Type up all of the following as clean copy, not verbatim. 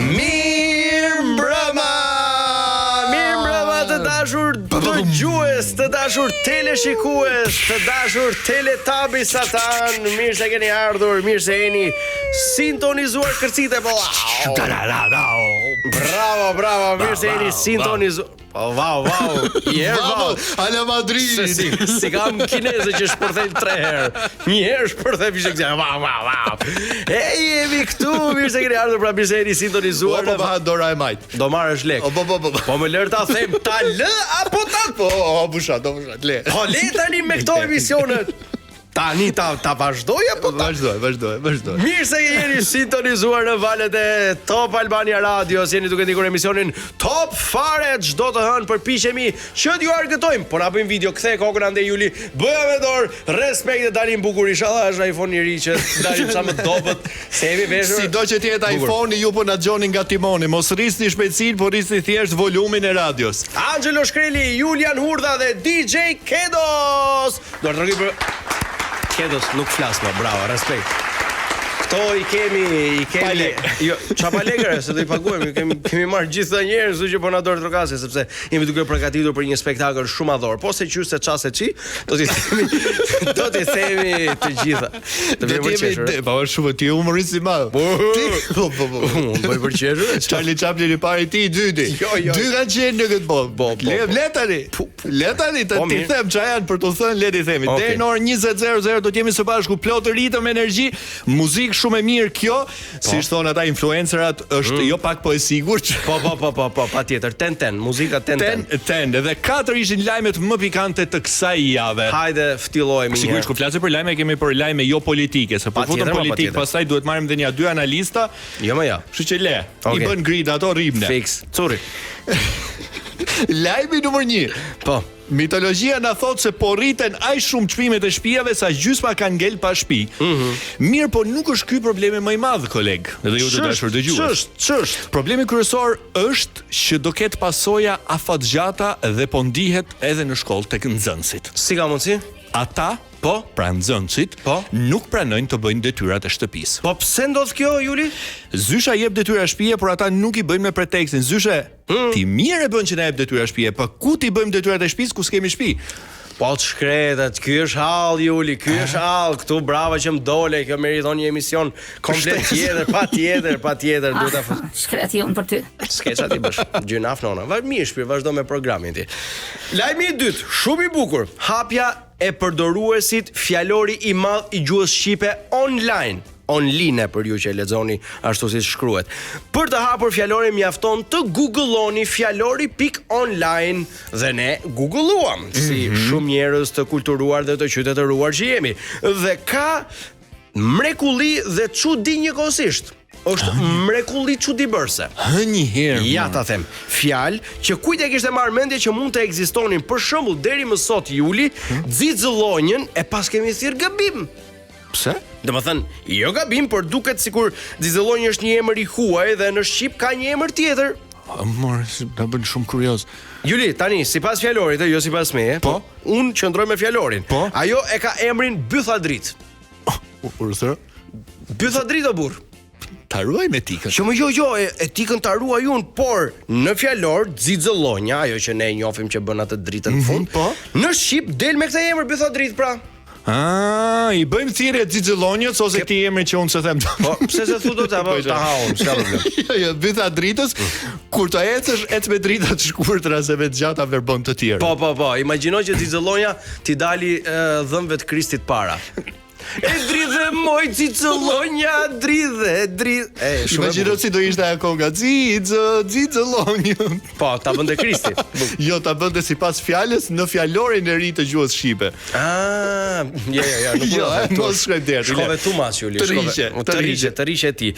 Mirëmbrëma të dashur dëgjues, të dashur teleshikues, të dashur teletabi satan, mirë se keni ardhur, mirë se jeni sintonizuar kërcite po. Bravo, mirë se jeni sintonizuar. Wow, Ala Madrid. Si kam kineze që shpërthejnë 3 herë. Një herë shpërthej fishek që wow. Jemi këtu, mirë se keni ardhur, pra mirë se jeni sintonizuar. Po dora e majt. Do marrësh lek. Po më lër ta them, ta lë apo ta busha, le. Po le tani me këto emisione. Tani ta vazhdoj apo ta? Vazhdoj. Mirë se jeni sintonizuar në valët e Top Albania Radio. Jeni duke ndikur emisionin Top Fare. Çdo të hënë përpiqemi që t'ju argëtojmë. Po na bëjmë video, kthe kokën ande Juli. Bëja me dorë, respekt e dalim bukur. Inshallah është iPhone i ri që dalim sa më dobët. Se jemi veshur. Sido që të jetë iPhone, ju po na xhoni nga timoni. Mos rrisni shpejtësinë, po rrisni thjesht volumin e radios. Angelo Shkreli, Julian Hurdha dhe DJ Kedos. Do të rregoj për Kedos, nuk flas më, bravo, respekt. Këto i kemi jo, çapa legre se do i paguajmë, kemi marrë gjithë njerëz, kështu që po na dorë trokase sepse jemi duke përgatitur për një spektakël shumë madhor. Po se qysh se çase çi, do t'i themi të gjitha. Të vëmë Po shumë ti humorist i madh. Po. Po i përqeshur. Charlie Chaplin i pari ti i dyti. Dy kanë qenë në këtë botë. Le tani të ti them çfarë janë për të thënë, le ti themi. Deri në orën 20:00 do të jemi së bashku plot ritëm, energji, muzikë shumë e mirë kjo, si thon ata influencerat, është jo pak po e sigurt. Po, patjetër, ten, muzika ten. Edhe 4 ishin lajmet më pikante të kësaj jave. Hajde, ftillohemi një. Sigurisht, kur flasim për lajme, kemi për lajme jo politike, se po futën politik, pastaj duhet marrim edhe një 2 analista. Jo më ja. Kështu që le, i bën grid ato rribne. Fix, curi. Lajmi numër 1. Po. Mitologjia na thot se po rriten aq shumë çmimet e shtëpive sa gjysma kanë ngel pa shtëpi. Mirë, po nuk është ky problemi më i madh, koleg. Edhe ju të dashur dëgjues. Ç'është? Problemi kryesor është që do ketë pasoja afatgjata dhe po ndihet edhe në shkollë tek nxënësit. Si ka mundsi? Ata pra nxënësit nuk pranojnë të bëjnë detyrat e shtëpisë. Po pse ndodh kjo, Juli? Zysha jep detyra shtëpie, por ata nuk i bëjnë me pretekstin. Zyshe, ti mirë e bën që na jep detyra shtëpie, po ku ti bëjmë detyrat e shtëpisë ku s'kemi shtëpi? Po të shkretet, ky është hall, Juli, ky është hall. Këtu brava që më dole, kjo meriton një emision komplet patjetër, duhet ta fut. Shkreti unë për ty. Skeça ti bësh. Gjynaf nona. Mirë, shpirt, vazhdo me programin ti. Lajmi i dytë, shumë i bukur. Hapja e përdoruesit fjalori i madh i gjuhës shqipe online për ju që e lexoni ashtu si shkruhet. Për të hapur fjalorin mjafton të googloni fjalori.online dhe ne googulluam si shumë njerëz të kulturuar dhe të qytetëruar që jemi. Dhe ka mrekulli dhe çudi njëkohësisht. Është mrekulli çuditëbërse. Një herë. Ja ta them. Fjalë që kujt e kishte marrë mendje që mund të ekzistonin, për shembull deri më sot Juli, xixëllonjën e pas kemi thirr gabim. Pse? Domethënë, jo gabim, por duket sikur xixëllonja është një emër i huaj dhe në shqip ka një emër tjetër. Mor, na bën shumë kurioz. Juli, tani, sipas fjalorit, jo sipas meje, po, unë qëndroj me fjalorin. Po? Ajo e ka emrin Bythadrit. Urse? Bythadrit o burr. Ta ruaj me tikën. Jo, etikën ta ruaj unë, por në fjalor xixëllonja, ajo që ne e njohim që bën atë dritën në fund, po? Në shqip del me këtë emër Bythadrit pra. I bëjmë thirrje xixëllonjës ose ti emrin që unë se them. Po, pse se thu do ta ta haun, s'ka problem. Jo, Bythadritës, kur të ecësh, ec me drita të shkurtra se me të gjata verbon të tjerë. Po, imagjino që xixëllonja ti dali dhëmbëve të Kristit para. E dridhe moj xixëllonja, dridhe. Imagjino si do ishte ajo konga, xixëllonja. Po, ta bënte Kristi. Jo, ta bënte sipas fjalës në fjalorin e ri të gjuhës shqipe. Nuk mos shkoj deri. Shkove tu mas, Juli, të rishe ti.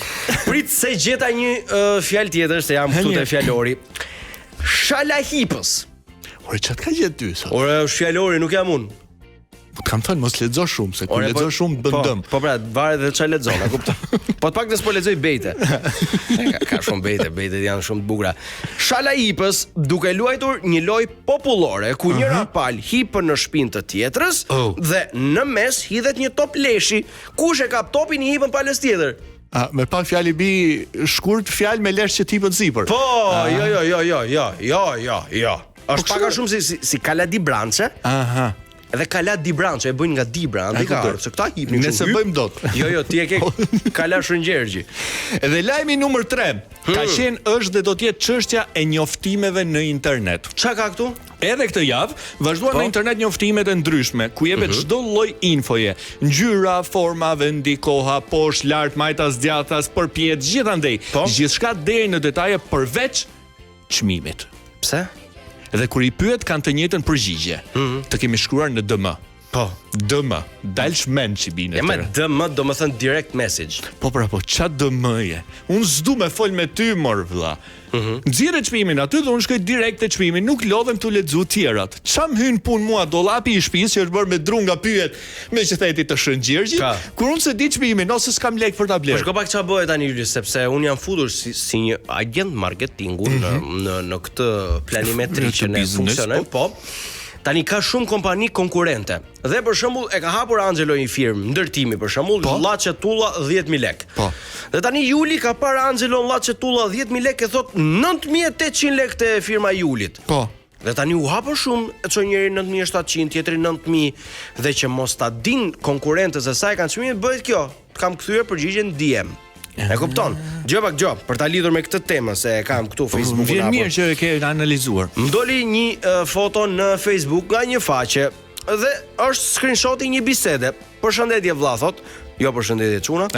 Prit se gjeta një fjalë tjetër, se jam këtu te fjalori. Shalahipës. Ore, çat ka gjetë ty sot? Ore, fjalori nuk jam unë. Kam thënë mos lexo shumë, se kur lexo shumë bën dëm. Po pra, varet edhe çfarë lexon, a kupton? Po të paktën s'po lexoj bejte. Ka shumë bejtet janë shumë të bukura. Shalahipës, duke luajtur një lojë popullore ku njëra pal hipën në shpinë të tjetrës dhe në mes hidhet një top leshi. Kush e kap topin i hipën palës tjetër. Me pak fjalë bi shkurt, fjalë me lesh që tipët zipër. Po, jo. Është pak a shumë si Kaladi Branche. Aha. Edhe Kala Di Branche e bëjnë nga Dibra, ndikar, se këta hipnin. Nëse bëjmë dot. Jo, ti e ke Kala Shëngjergji. Edhe lajmi numër 3, ka qenë është dhe do të jetë çështja e njoftimeve në internet. Çka ka këtu? Edhe këtë javë vazhduan në internet njoftimet e ndryshme, ku jepet çdo lloj infoje, ngjyra, forma, vendi, koha, poshtë, lart, majtas, djathtas, përpjet, gjithandej. Gjithçka deri në detaje përveç çmimit. Pse? Dhe kur i pyet kanë të njëjtën përgjigje. Të kemi shkruar në DM. Po, DM, dalsh mend që bine. Ja, DM do më thënë direct message. Po, qa DM-je? Unë s'du me fol me ty, mor, vlla. Nxirre çmimin aty dhe unë shkoj direkt te çmimi, nuk lodhem tu lexu tjerat. Çam hyn pun mua dollapi i shtëpisë që është bërë me dru nga pyet me qytetit të Shëngjirgjit, kur unë se di çmimin ose s'kam lek për ta bler. Po shko pak ç'a bëhet tani Yuli, sepse unë jam futur si një agent marketingu në këtë planimetri që ne funksionojmë, po. Tani ka shumë kompani konkurrente. Dhe për shembull e ka hapur Angelo një firmë ndërtimi për shembull, Llaçe Tulla 10.000 lek. Po. Dhe tani Juli ka parë Angelo Llaçe Tulla 10.000 lek e thot 9.800 lek te firma e Julit. Po. Dhe tani u hapën shumë, e çon njëri 9.700, tjetri 9.000 dhe që mos ta din konkurrentët se sa e kanë çmimin, bëhet kjo. Kam kthyer përgjigjen DM. E kupton? Gjë, për ta lidhur me këtë temë se e kam këtu Facebook-un. Vjen mirë që e ke analizuar. M'doli një foto në Facebook nga një faqe dhe është screenshoti një bisede. Përshëndetje vlla thot. Jo përshëndetje çuna.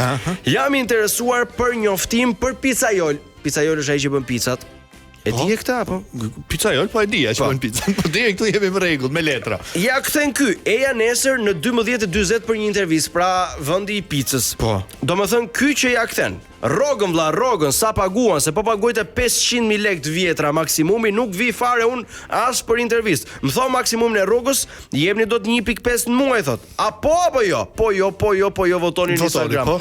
Jam i interesuar për njoftim për pizzaiol. Pizzaiol është ai që bën pizzat. E di e këta apo? Pizzaiol po e di që bën pizzat. Po deri këtu jemi në rregull me letra. Ja kthen ky, eja nesër në 12:40 për një intervistë, pra vendi i pizzës. Po. Domethënë ky që ja kthen. Rrogën, sa paguan, se po paguajte 500.000 lekë të vjetra maksimumi, nuk vi fare un as për intervistë. Më thon maksimumin e rrogës, jepni dot 1.5 në muaj thot. Apo jo? Po jo votoni në Instagram.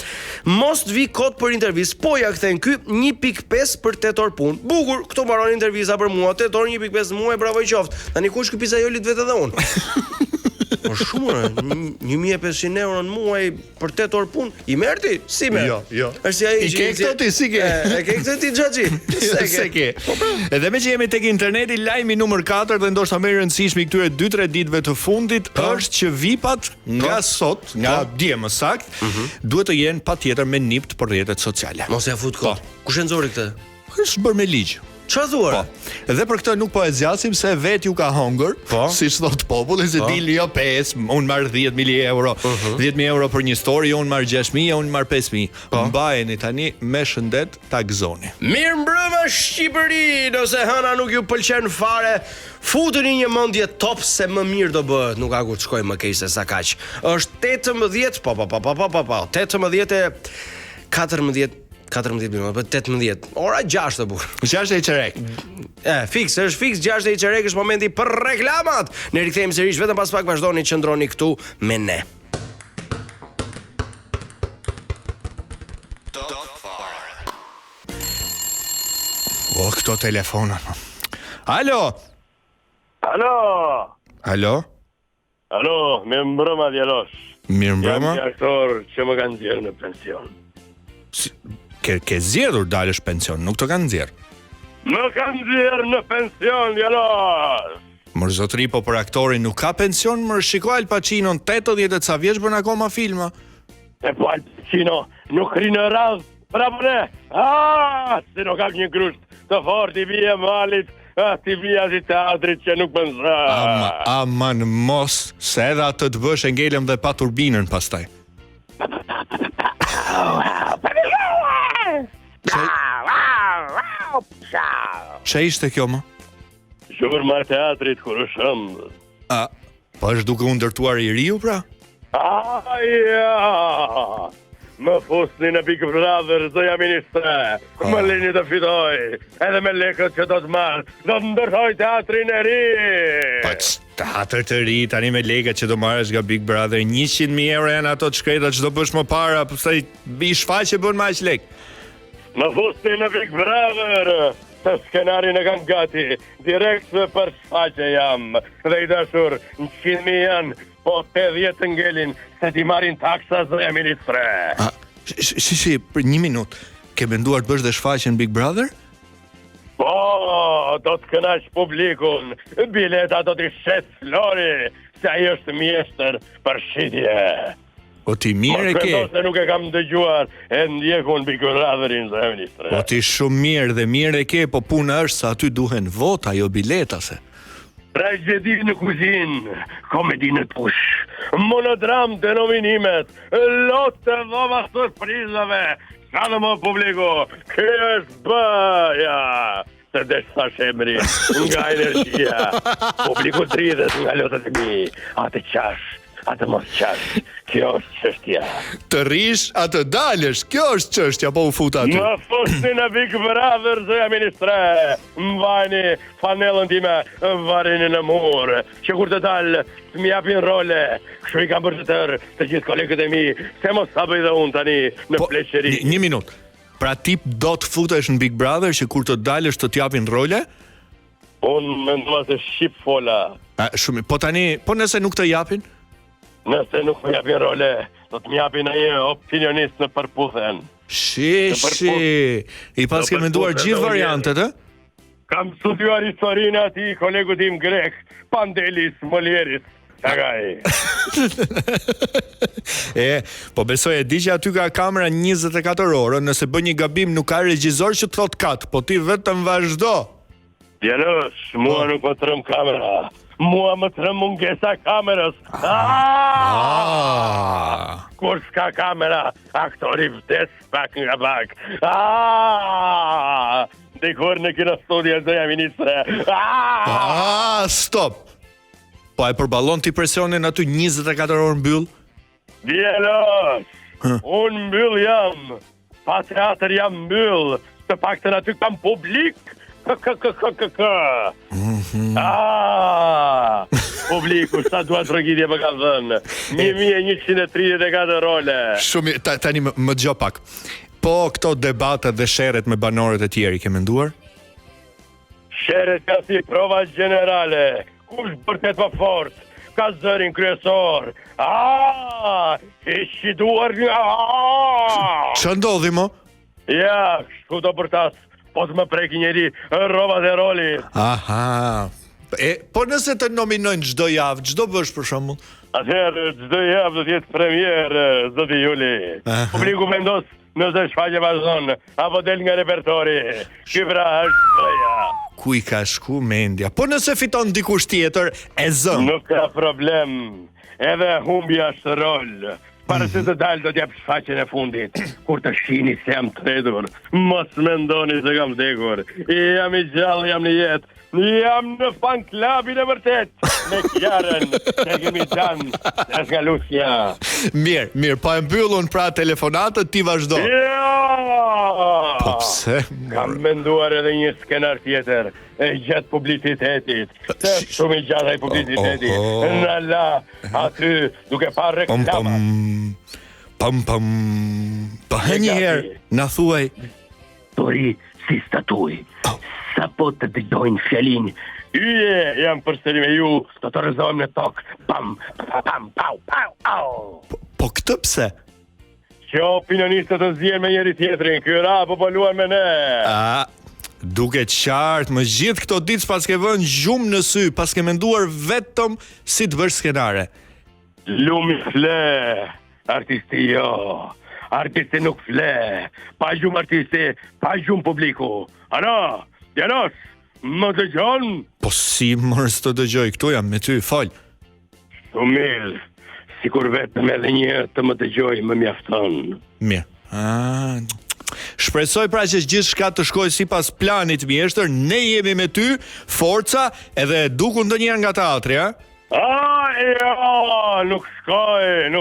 Mos të vi kot për intervistë, po ja kthen ky 1.5 për 8 orë punë. Bukur, këtu mbaron intervista për mua, 8 orë 1.5 në muaj, bravo i qoftë. Tani kush ky pizzaiolit vetë edhe un. Po shumë, 1.500 euro në muaj për 8 orë punë. I merti? Si merr? Jo. Është si ai i ke këto ti, si ke? E ke këtë ti xhaxhi? Se ke. Edhe me që jemi tek interneti, lajmi numër 4 dhe ndoshta më i rëndësishmi këtyre 2-3 ditëve të fundit është që VIP-at nga sot, nga dje më sakt, duhet të jenë patjetër me nipt për rrjetet sociale. Mos ja fut kot. Kush e nxori këtë? Është bërë me ligj. Ç'a thuar? Po. Dhe për këtë nuk po e zgjasim se vet ju ka hongër, siç thot populli, se dilni jo 5, unë marr 10.000 euro. 10.000 euro për një story, unë marr 6.000, unë marr 5.000. Mbajeni tani me shëndet ta gëzoni. Mirëmbrëma Shqipëri, nëse hëna nuk ju pëlqen fare, futeni një mendje top se më mirë do bëhet, nuk ka ku të shkojmë më keq se sa kaq. Është 18, 14 minuta, po 18. Ora 6 të bukur. 6 e çerek. Është fiks 6 e çerek është momenti për reklamat. Ne rikthehemi sërish vetëm pas pak, vazhdoni qëndroni këtu me ne. Këto telefona. Alo, mirëmbrëma djalosh. Mirëmbrëma. Jam një aktor që më kanë nxjerrë në pension. Ke zgjedhur dalësh pension, nuk të kanë nxjerr. Më kanë nxjerrë në pension djalosh. Mër zotri, po për aktorin nuk ka pension, mër shiko Al Pacino në 80 e ca vjeç bën akoma filma. E po Al Pacino nuk ri në radh, bravo ne. Si nuk ka një grusht të fort i bie malit. Ti vija si teatrit që nuk bënza. Aman mos, se edhe atë të bësh e ngelem dhe pa turbinën pastaj. Çe ishte kjo më? Zhurma e teatrit kur është ëndër. Po është duke u ndërtuar i riu pra? Ja. Më fusni në Big Brother, zoja ministre. Më lini të fitoj. Edhe me lekët që do të marr, do të ndërtoj teatrin e ri. Po teatr të ri, tani me lekët që do marrësh nga Big Brother, 100.000 euro janë ato të shkreta që do bësh më para, pastaj i shfaqe bën më aq lek. Më fusni në Big Brother. Të skenarin e kanë gati, direkt për shfaqe jam. Dhe i dashur, 100.000 janë, po 80 të ngelin, se ti marrin taksa zoja ministre. Shi, për 1 minutë. Ke menduar të bësh dhe shfaqjen Big Brother? Po, do të kënaq publikun. Bileta do t'i shes Flori, se ai është mjeshtër për shitje. O ti mirë e ke. Se nuk e kam dëgjuar e ndjekun Big Brotherin, zë ministre. O ti shumë mirë dhe mirë e ke, po puna është sa aty duhen vota, jo bileta se. Tragedi në kuzinë, komedi në tush, monodram të nominimet, lot të dhoma surprizave, sa në më publiku, kjo është bëja, të desh sa shemri, nga energjia, publiku dridhet nga lotët e mi, atë qash, atë mos qash, kjo është çështja. Të rish, atë dalësh, kjo është çështja, po u fut aty. Në fustin e Big Brother, zëja ministre, mbajni fanellën time, varini në mur, që kur të dalë, të mi japin role, kështu i kam bërë të gjithë kolegët e mi, se mos sa bëj dhe unë tani në pleqeri. 1 minutë. Pra ti do të futesh në Big Brother që kur të dalësh të t'japin role? Unë mendova se shqip fola. Shumë, po tani, po nëse nuk të japin? Nëse nuk më japin role, do të më japin ai opinionist në përputhen. Shi. I pas ke menduar gjithë variantet, Kam studiuar historinë e atij kolegu tim grek, Pandelis Molieris. Tagaj. Po besoj e di që aty ka kamera 24 orë, nëse bën një gabim nuk ka regjizor që të thot kat, po ti vetëm vazhdo. Djalosh, mua nuk më trëm kamera. Mua më trëm mungesa kamerës. Kur s'ka kamera, aktori vdes pak nga pak. Dikur në kino studia zëja ministre. Stop. Po e përballon ti presionin aty 24 orë mbyll? Djalosh, unë mbyll jam. Pa teatr jam mbyll. Të paktën aty kam publik. Publiku, sa duat tragedje më ka dhënë. 1134 role. Shumë, tani më dëgjoj pak. Po këto debatet dhe sherret me banorët e tjerë ke menduar? Sherret ka si prova generale. Kush vërtet më fort? Ka zërin kryesor. Ishi duar nga. Ç'a ndodhi mo? Ja, shku do përtas. Po të më preki njeri rrobat e rolit. Aha. Po nëse të nominojnë çdo javë, çdo bësh për shembull? Atëherë çdo javë do të jetë premierë, zoti Juli. Publiku vendos nëse shfaqje vazhdon apo del nga repertori. Ky pra është bëja. Ku i ka shku mendja? Po nëse fiton dikush tjetër, e zën. Nuk ka problem. Edhe humbja është rol. Para se të dalë do t'jap shfaqjen e fundit. Kur të shihni se jam tredur, mos mendoni se kam vdekur. Jam i gjallë, jam në jetë. Jam në fan klubin e vërtet. Me Kjarën, që kemi qanë, e nga Lucia. Mirë, pa e mbyllun pra telefonatët, ti vazhdo. Po pse? Kam menduar edhe një skenar tjetër, e gjatë publicitetit. Se shumë i gjatë ai publiciteti. Në la, aty, duke parë reklama. Pam. Pa një herë, na thuaj. Tori si statuj. Sa po të dëgjojnë fjalin, jam përsëri me ju, do të rrëzohem në tokë. Pam, pau. Po këtë pse? Që opinionistët të zjen me njëri tjetrin, ky rapo po luan me ne. Duket qartë, më gjithë këto ditë pas ke vënë gjumë në sy, pas ke menduar vetëm si të bësh skenare. Lumi fle, artisti jo. Artisti nuk fle. Pa gjumë artisti, pa gjumë publiku. Ana, Janos, më dëgjon? Po si mërës të dëgjoj, këtu jam me ty, fal. Shumë mirë, sikur vetëm edhe një të më dëgjoj më mjafton. Mirë. Shpresoj pra që gjithë shka të shkoj si pas planit mjeshtër, ne jemi me ty, forca, edhe dukun të njërë nga teatri, nuk shkoj.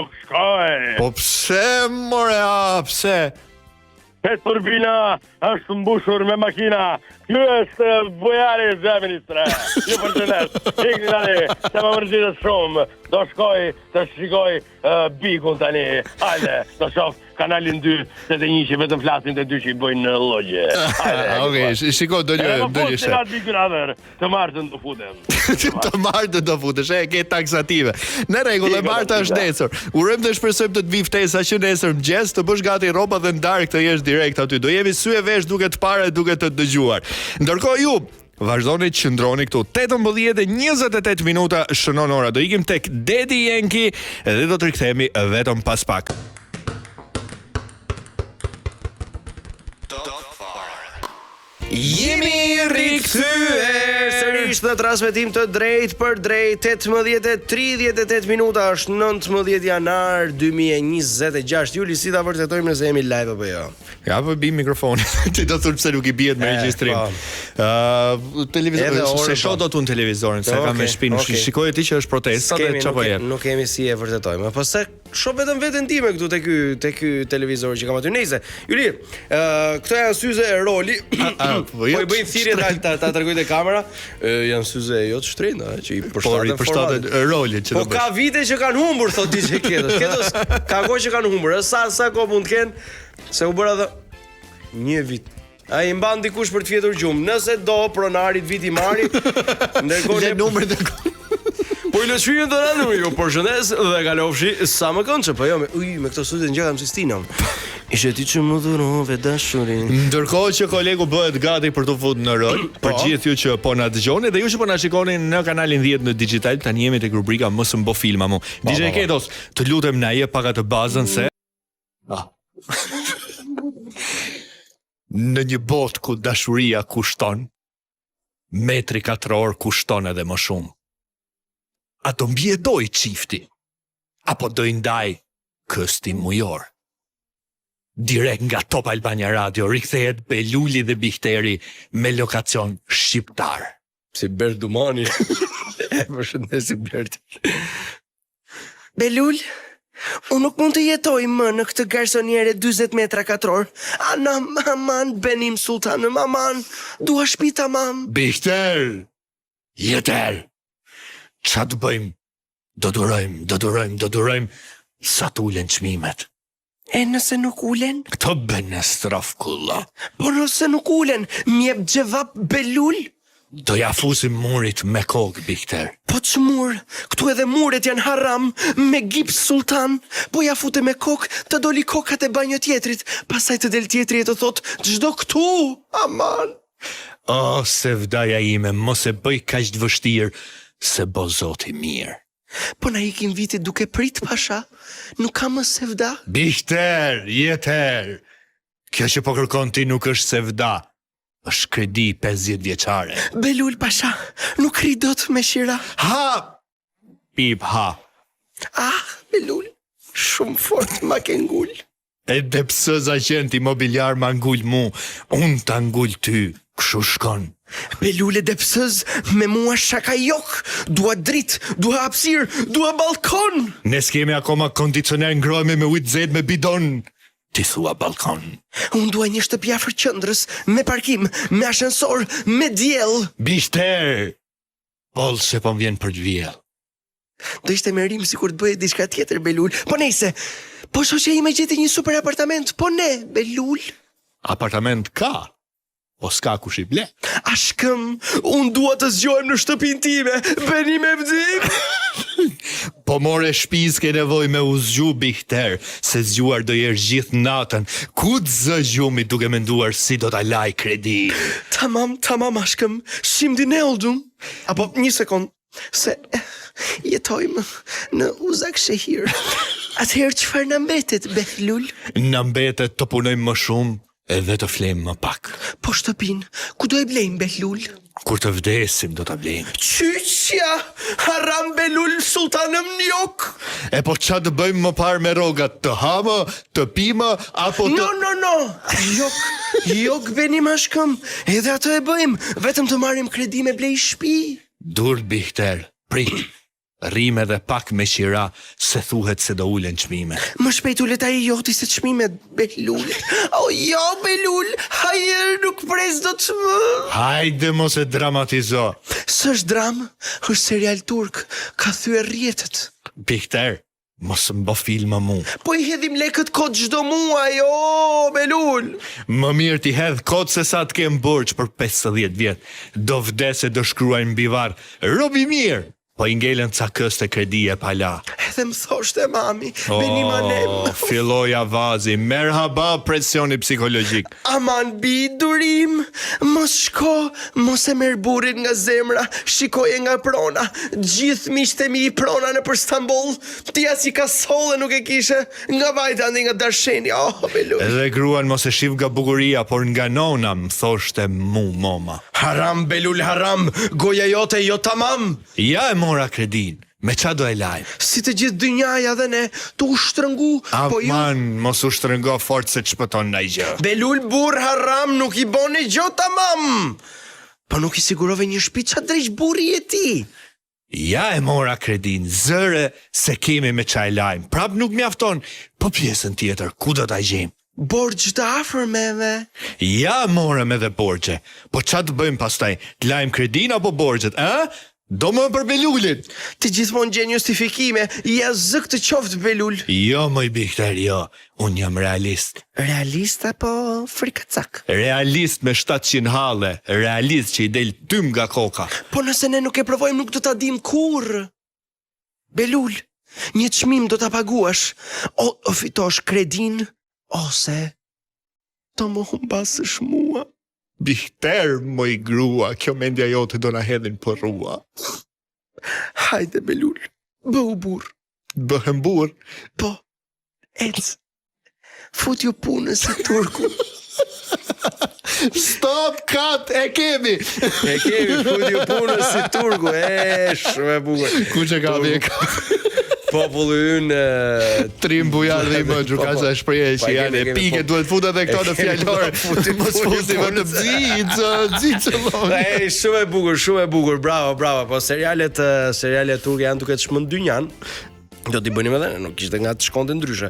Po pse, more, pse? E turbina është mbushur me makina. Ky është bojari zë ministre. Ju përshëndes. Ikni tani, se më mërzitët shumë. Do shkoj të shikoj Bikun tani. Hajde, do shoh kanalin 2, se të një që vetëm flasin të dy që i bëjnë logje. Okej, shiko, do lëshe. Të martën do futem. Të martën do futesh, ke taksative. Në rregull, Marta është nesër. Urojmë të shpresojmë të vi ftesa që nesër mëngjes të bësh gati rroba dhe në darkë të jesh direkt aty. Do jemi sy e vesh duke të parë, duke të dëgjuar. Ndërkohë ju vazhdoni të qëndroni këtu. 18:28 minuta shënon ora. Do ikim tek Daddy Yankee dhe do të rikthehemi vetëm pas pak. Jemi rikthyer sërish në transmetim të drejt për drejt. 18:38 minuta është 19 janar 2026. Juli, si ta vërtetojmë nëse jemi live apo jo? Ja, po bi mikrofonin. Ti do thotë pse nuk i bie me regjistrim. Televizor, se shoh dot un televizorin, se kam në shtëpi, shikoj ti që është protestë, çfarë jep. Nuk kemi si e vërtetojmë. Po se shoh vetëm veten time këtu te ky televizor që kam aty. Nice. Juli, këto janë syze e roli. Po i bëjnë thirrje ta tregoj te kamera, janë syze jo të shtrenjta që i përshtaten rolit që do bësh. Po ka vite që kanë humbur, thot DJ Ketos. Ka kohë që kanë humbur, sa kohë mund të kenë se u bëra një vit. Ai mban dikush për të fjetur gjumë. Nëse do pronarit viti marri, ndërkohë le numrin e po i lëshuin të rëndëm, jo, përshëndes dhe kalofshi sa më këndë që, po jo, me këto sute në gjaka më sistinam. Ishe ti që më dhurove dashurin. Ndërkohë që kolegu bëhet gati për të futur në rol, për gjithë ju që po na dëgjoni dhe ju që po na shikoni në kanalin 10 në digital, tani jemi tek rubrika Mos më bë filma mu. DJ Ketos, të lutem na jep pak atë bazën se në një botë ku dashuria kushton, metri katror kushton edhe më shumë. A do mbjedoj çifti? Apo do i ndaj kësti mujor? Direkt nga Top Albania Radio rikthehet Beluli dhe Bihteri me lokacion shqiptar. Si Berdumani. Përshëndesi Berti. Belul, unë nuk mund të jetoj më në këtë garsoniere 40 metra katror. Aman, Benim Sultan, aman, dua shtëpi tamam. Bihter, jeter. Qa të bëjmë? Do durojmë sa të ulen çmimet. E nëse nuk ulen? Këto bënë straf kulla. Por nëse nuk ulen, mjep gjevap Belul? Do ja fusim murit me kokë, Bihter. Po që mur, këtu edhe muret janë haram, me gips Sultan. Po ja fute me kokë, të doli kokat e banjo tjetrit, pasaj të del tjetri e të thot, çdo këtu, aman. O, se vdaja ime, mos e bëj kaq të vështirë, se bo zoti mirë. Po na ikim viti duke prit pasha, nuk ka më sevda. Bihter, jeter. Kjo që po kërkon ti nuk është sevda, është kredi 50 vjeçare. Belul pasha, nuk ri dot me shira. Ha! Pip ha. Belul, shumë fort ma ke ngull. Edhe pse agent imobiliar ma ngull mu, unë ta ngull ty, kështu shkon. Belule dhe pësëz, me mua shaka jok, dua drit, dua hapsir, dua balkon. Ne s'kemi akoma kondicioner ngrojme me ujtë zed me bidon. Ti thua balkon. Unë dua një shtëpi afër qendrës, me parkim, me ashensor, me diell. Bishter, pol se po m'vjen për të vjell. Do ishte me rim si kur të bëje diçka tjetër, Belul. Po nejse, po shoqja ime gjeti një super apartament, po ne, Belul. Apartament ka? O s'ka kush i ble? Ashkëm, unë dua të zgjohem në shtëpinë time, bëni me vdim. Po more shtëpis ke nevoj me u zgju, Bihter, se zgjuar do jesh gjithë natën. Ku të zgjumi duke menduar si do ta laj kredi? Tamam, ashkëm, shimdi ne oldum. Apo një sekond, se jetojmë në uzak shehir. Atëherë çfarë na mbetet, Behlul? Na mbetet të punojmë më shumë, edhe të flejmë më pak. Po shtëpin, ku do e blejmë, Behlul? Kur të vdesim do të blejmë. Qyqja, haram Belul sultanëm njok. E po qa të bëjmë më parë me rogat, të hamë, të pimë, apo të... No, jok Benim ashkëm, edhe atë e bëjmë, vetëm të marim kredi me blej shtëpi. Dur, Bihter, prit. Rime dhe pak me qira, se thuhet se do ulen çmime. Më shpejt ulet ai joti se çmimet, Belul. O jo, Belul, hajër nuk pres do të më. Hajde mos e dramatizo. S'është dram, është serial turk, ka thyer rrjetet. Bihter, Mos më filma mu. Po I hedhim lekët kod çdo muaj, Belul. Më mirë ti hedh kod se sa të kem borx për 50 vjet. Do vdes e do shkruaj mbi varr. Robi mirë. Po I ngelen ca këste kredije pala. Edhe më thoshte mami, beni manem. Filloi avazi, merhaba presioni psikologjik. Aman bi durim, mos shko, mos e merr burrin nga zemra, shikoje nga prona. Gjithë miqtë mi I prona në për Stamboll, ti as I kasolle nuk e kishe, nga vajta ndi nga darsheni. Belul. Edhe gruan mos e shif nga bukuria, por nga nona më thoshte mu moma. Haram Belul, haram, goja jote jo tamam. Ja e mora kredin. Me qa do e lajm? Si të gjithë dynjaja dhe ne, të u shtrëngu, po ju... Aman, mos u shtrëngo fort se të shpëton në gjë. Belul burr haram nuk I boni gjë tamam. Po nuk I sigurove një shtëpi qa drejt burri e ti. Ja e mora kredin, zëre se kemi me qa e lajm. Prap nuk mjafton, po pjesën tjetër, ku do t'a gjejmë? Borxh të afër meve. Ja morëm edhe borxhe. Po qa të bëjmë pastaj? Të lajmë kredin apo borxhet, a? Do më për Belulit. Të gjithmonë gjen justifikime, ja zë këtë qoftë Belul. Jo, moj Bihter, jo. Unë jam realist. Realist apo frikacak? Realist me 700 halle. Realist që I del tym nga koka. Po nëse ne nuk e provojmë nuk do ta dim kurrë. Belul, një çmim do ta paguash, o fitosh kredin, ose të më humbasësh mua. Bihter, moj grua, kjo mendja jote do na hedhin për rrua. Hajde Belul, bëu burr. Bëhem burr? Po, ec. Futju punës si turku. Stop, cut, e kemi. E kemi, futju punës si turku. Shumë e bukur. Ku që ka vje ka? Populli ynë Trim bujar dhe I më gjukasha shpreje që janë e pike duhet futa dhe këto në fjallore. Mos futi vetëm xixë. Shumë e bukur, bravo. Po serialet turke janë duke të shmend dynjan. Do t'i bënim edhe, nuk ishte nga të shkonte ndryshe.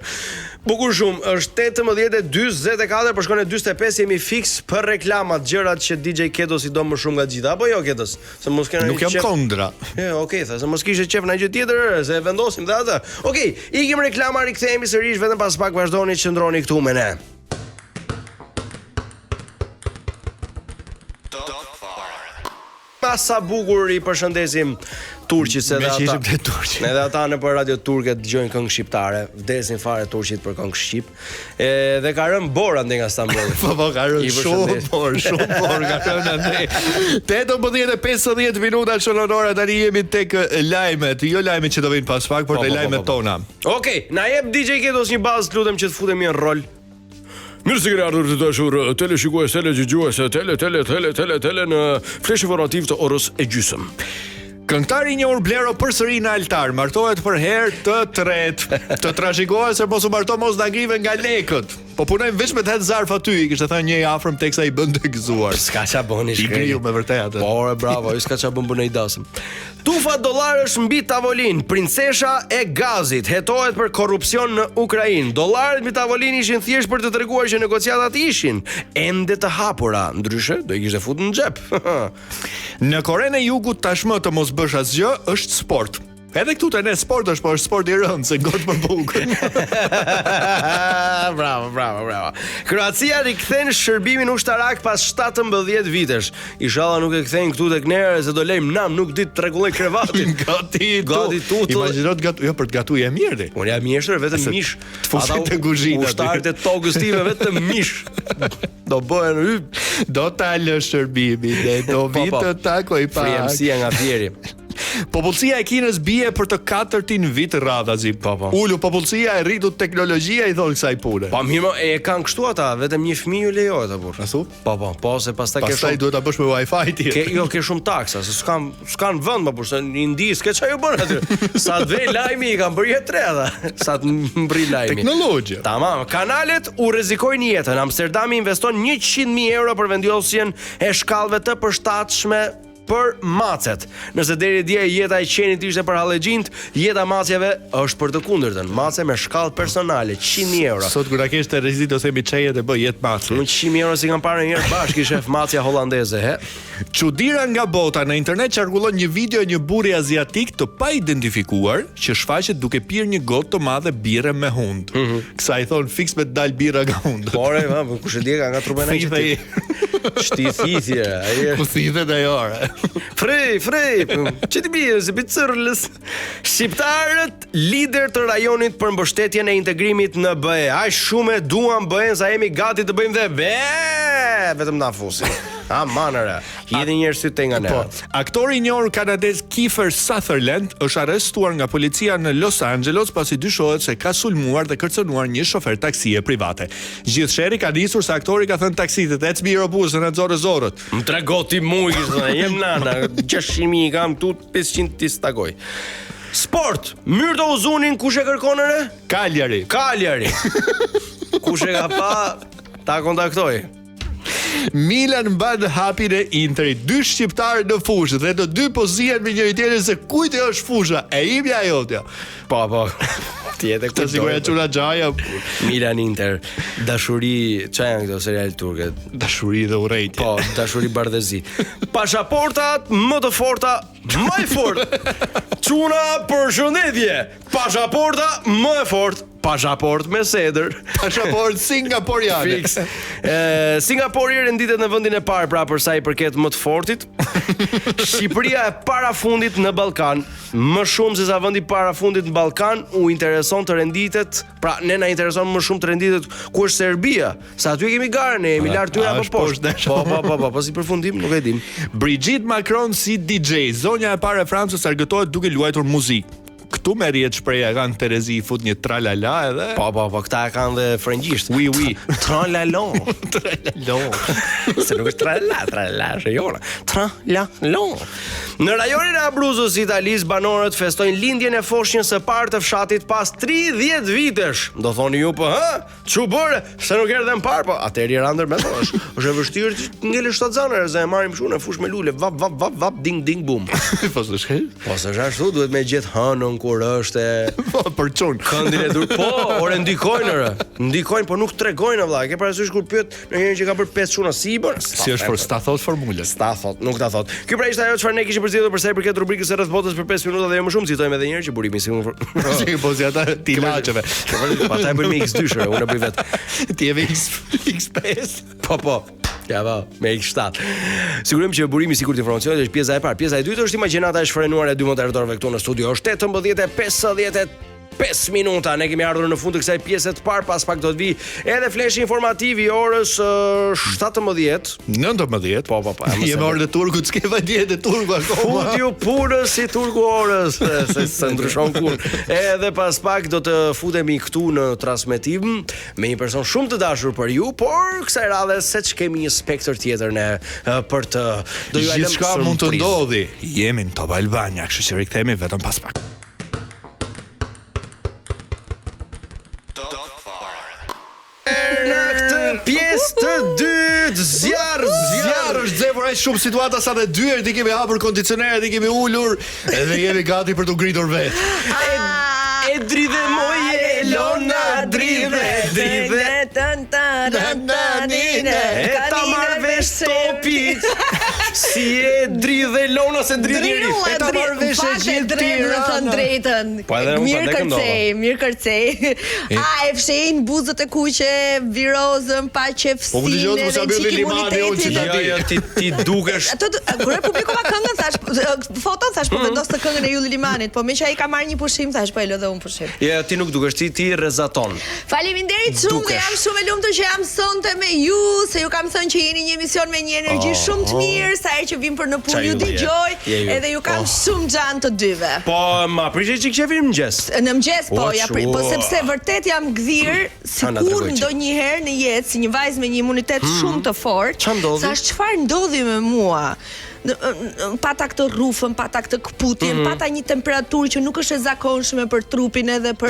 Bukur shumë, është 18:44, për shkon e 45 jemi fix për reklamat, gjërat që DJ Kedos I do më shumë nga gjitha, apo jo Kedos? Se mos kena nuk jam kondra. Okej, tha, se mos kishe qef në gjë tjetër, se vendosim dhe atë. Okej, ikim reklama, rikthehemi sërish, vetëm pas pak vazhdoni të qëndroni këtu me ne. Sa bukur I përshëndesim turqit se edhe ata në për radio turke dëgjojnë këngë shqiptare, vdesin fare turqit për këngë shqip. Dhe ka rënë Bora nga Stambolli. Po ka rënë shumë por ka rënë ande. 18:50 minuta çelonora tani jemi tek lajmet, jo lajmet që do vinë pas pak, por te lajmet tona. Okej, na jep DJ Kedos një bazë, lutem që të futemi në rol. Mirë se keni ardhur të dashur teleshikues, telegjigjues, tele në flesh informativ të orës e gjysmë. Këngëtari I njohur Blero përsëri në altar, martohet për herë të tretë. Të trashëgohet se mos u marto mos na ngrive nga lekët. Po punojmë veç me të hetë zarf aty, I kishte thënë një I afërm teksa I bën të gëzuar. S'ka ça bëni I griu me vërtet atë. Po, bravo, s'ka ça bën në I dasëm. Tufa dollarësh mbi tavolinë, princesha e gazit hetohet për korrupsion në Ukrainë. Dollarët mbi tavolinë ishin thjesht për të treguar që negociatat ishin ende të hapura, ndryshe do I kishte futur në xhep. Në Korenë e Jugut tashmë të mos bësh asgjë është sport. Edhe këtu të ne sport është, po është sport I rëndë, se gotë për bukën. Bravo. Kroacia rikthen shërbimin ushtarak pas 17 vitesh. Inshallah nuk e kthejnë këtu tek ne, se do lejmë nam, nuk di të rregulloj krevatin. Gati tu. Imagjino të gatu, jo për të gatuar e mirë ti. Unë jam mjeshtër vetëm mish. Të fuset te kuzhina. Ushtarët e tokës time vetëm mish. Do bëhen hyp. Do ta lësh shërbimin, do vitë të takoj pa. Frymësia nga fieri. Popullsia e Kinës bie për të 4-tin vit radhazi. Ulu popullsia e rritur teknologjia I thon kësaj pune. Po mirë, e kanë kështu ata, vetëm një fëmijë lejohet apo? Ashtu? Po, se pastaj ke shumë. Pastaj duhet ta bësh me Wi-Fi ti. Ke shumë taksa, se s'kan vend më se në Indi s'ke çfarë bën aty. Sa të vej lajmi I kanë bërë jetë tre ata. Sa të mbri lajmi. Teknologjia. Tamam, kanalet u rrezikojnë jetën. Amsterdami investon 100.000 euro për vendosjen e shkallëve të përshtatshme për macet. Nëse deri dje jeta e qenit ishte për hallexhint, jeta macjeve është për të kundërtën. Mace me shkallë personale, 100.000 euro. Sot kur ta kesh te rrezit ose mbi çejet e bëj jetë mace. 100.000 euro si kanë parë një herë bashkë I shef macja hollandeze, he. Çuditëra nga bota, në internet qarkullon një video e një burri aziatik të pa identifikuar që shfaqet duke pirë një gotë të madhe birre me hund. Kësaj thon fiks me dal birra nga hundët. Ore, kush e di nga trupën e Thithej. Thithje. Ku thithet ajo? Frej, që ti bie se bicërlës. Shqiptarët lider të rajonit për mbështetjen e integrimit në BE. Aq shumë e duam BE-n sa jemi gati të bëjmë dhe vetëm na fusin. Amanëra, jeni njerëz sy nga ne. Po, aktori i njohur kanadez Kiefer Sutherland është arrestuar nga policia në Los Angeles pasi dyshohet se ka sulmuar dhe kërcënuar një shofer taksie private. Gjithë sherri ka nisur se aktori ka thënë taksitet, ec mi robuz në xorë zorët. Më tregoti muj, jem nana, 600.000 kam tu 500 ti stagoj. Sport, Myrto Uzunin kush e kërkon re? Cagliari. Kush e ka pa, ta kontaktoj. Milan mban hapin e Interit, 2 shqiptarë në fushë dhe të dy po zihen me njëri tjetrin se kujt është fusha, e imja jotja. Po. Tjetër Të sigurisht çuna xhaja. Milan Inter, dashuri, çfarë janë këto seriale turke? Dashuri dhe urrejtje. Po, dashuri bardhëzi. Pasaportat më të forta, më e fort. Çuna përshëndetje. Pasaporta më e fort. Pasaport me sedër. Pasaport singaporiane. Fix. Singapori renditet në vendin e parë pra për sa i përket më të fortit. Shqipëria e parafundit në Ballkan, më shumë se sa vendi parafundit në Ballkan u intereson të renditet, pra ne na intereson më shumë të renditet ku është Serbia, sa aty kemi garën, ne jemi lart tyre apo poshtë. Po si përfundim nuk e dim. Brigitte Macron si DJ, zonja e parë e Francës argëtohet duke luajtur muzikë. Këtu me rjetë shpreja kanë Terezi i fut një tralala edhe. Po, këta e kanë dhe frëngjisht. Oui. Tralalon. Se nuk është tralala, është jona. Tralalon. Në rajonin e Abruzës Italis, banorët festojnë lindjen e foshnjës së parë të fshatit pas 30 vitesh. Do thoni ju po, çu bëre? Se nuk erdhe më parë, po atëri randër me thosh. Është e vështirë të ngele shtatzanër, se e marrim shumë në fush me lule, vap ding ding bum. Po s'është? Po s'është ashtu, duhet me gjet hënën kur është për çun. Këndin e dur. Po, ore ndikojnë, po nuk tregojnë vëlla. Ke parasysh kur pyet në njërin që ka bërë 5 çuna si i bën? Si është sta thot formulën. Nuk ta thot. Ky pra ishte ajo çfarë ne kishim përzgjedhur për sa i përket rubrikës së rreth botës për 5 minuta dhe jo më shumë, citojmë edhe një herë që burimi si unë. Po si ata ti laçeve. Ata e bëjmë X2, unë e bëj vet. Ti e ve X5. Po. Ja va, me X7. Sigurisht që burimi sigurt informacionit është pjesa e parë. Pjesa e dytë është imagjinata e shfrenuar e dy moderatorëve këtu në studio. Është 18:55 minuta. Ne kemi ardhur në fund të kësaj pjese të parë, pas pak do të vi edhe fleshi informativ i orës 17. 19. Po. Jemi orë të turgut, s'ke vajtje të turgu akoma. Futju punës si turgu orës, se ndryshon kur. Edhe pas pak do të futemi këtu në transmetim me një person shumë të dashur për ju, por kësaj radhe se që kemi një spektër tjetër ne për të do ju alëm surprizë. Mund të ndodhi. Jemi në Top Albania, kështu që rikthehemi vetëm pas pak. Pjesë të dytë, zjarr është zefur aq shumë situata sa dhe dyert i kemi hapur kondicionerët, i kemi ulur edhe jemi gati për të ngritur vetë. E dridhe moje Elona, dridhe e ta marrë vesh topit. Si e dridhe Elona se dridhe njëri. E ta marrë vesh e gjithë Tirana. Mirë kërcej. E fshehin buzët e kuqe, virozën, pa qefsinë dhe çik imunitetin. Ja, ti dukesh. Kur e publikova këngën thash, foton thash po vendos të këngën e Ylli Limanit, po me që ai ka marrë një pushim thash po e lë dhe unë pushim. Ja, ti nuk dukesh, ti rrezaton. Faleminderit shumë dhe jam shumë e lumtur që jam sonte me ju, se ju kam thënë që jeni një emision me një energji shumë të mirë, sa herë që vim për në punë ju dëgjoj, edhe ju kam shumë xhan të dyve. Po, ma prishë çik shefim në mëngjes. Në mëngjes po, po sepse vërtet jam gdhir, sikur ndonjëherë në jetë si një vajzë me një imunitet shumë të fortë. Sa çfarë ndodhi me mua? Pata këtë rrufën, pata këtë këputjen, pata një temperaturë që nuk është e zakonshme për trupin edhe për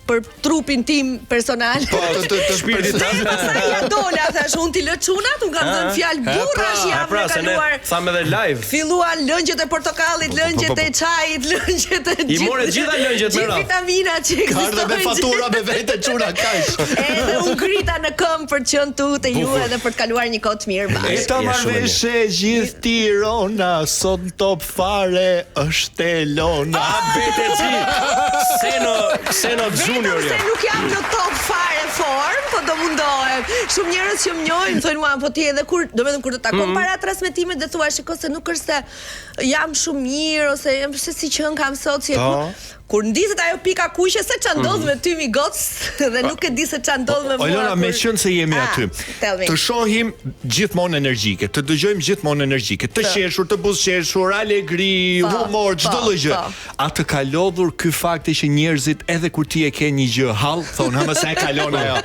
për trupin tim personal. Po, të shpirtit tim. Pastaj ja dola, thash, unë ti lë çunat, unë kam dhënë fjalë burrash javën e kaluar. Thamë edhe live. Filluan lëngjet e portokallit, lëngjet e çajit, lëngjet e I morë gjitha lëngjet me radhë. Vitaminat që ekzistojnë. Ka dhe fatura me vete çuna kaq. Edhe unë krita në këmbë për të qenë tu te ju edhe për të kaluar një kohë të mirë bashkë. Esta marrëveshje gjithë Tirana, sot në top fare është Elona. Seno Junior. Se nuk jam në top fare form, po do mundohem. Shumë njerëz që më njohin thonë mua, po ti edhe kur, domethënë kur të takon para transmetimit dhe thua shikoj se nuk është se jam shumë mirë ose jam se si qen kam sot si kur ndiset ajo pika kuqe se ç'a ndodh me ty mi goc dhe nuk e di se ç'a ndodh me mua. Olona, me qenë se jemi aty. Të shohim gjithmonë energjike, të dëgjojmë gjithmonë energjike, të qeshur, të buzëqeshur, alegri, humor, çdo lloj gjë. A të ka lodhur ky fakti që njerëzit edhe kur ti e ke një gjë hall, thonë, "Ha mos e kalon ajo."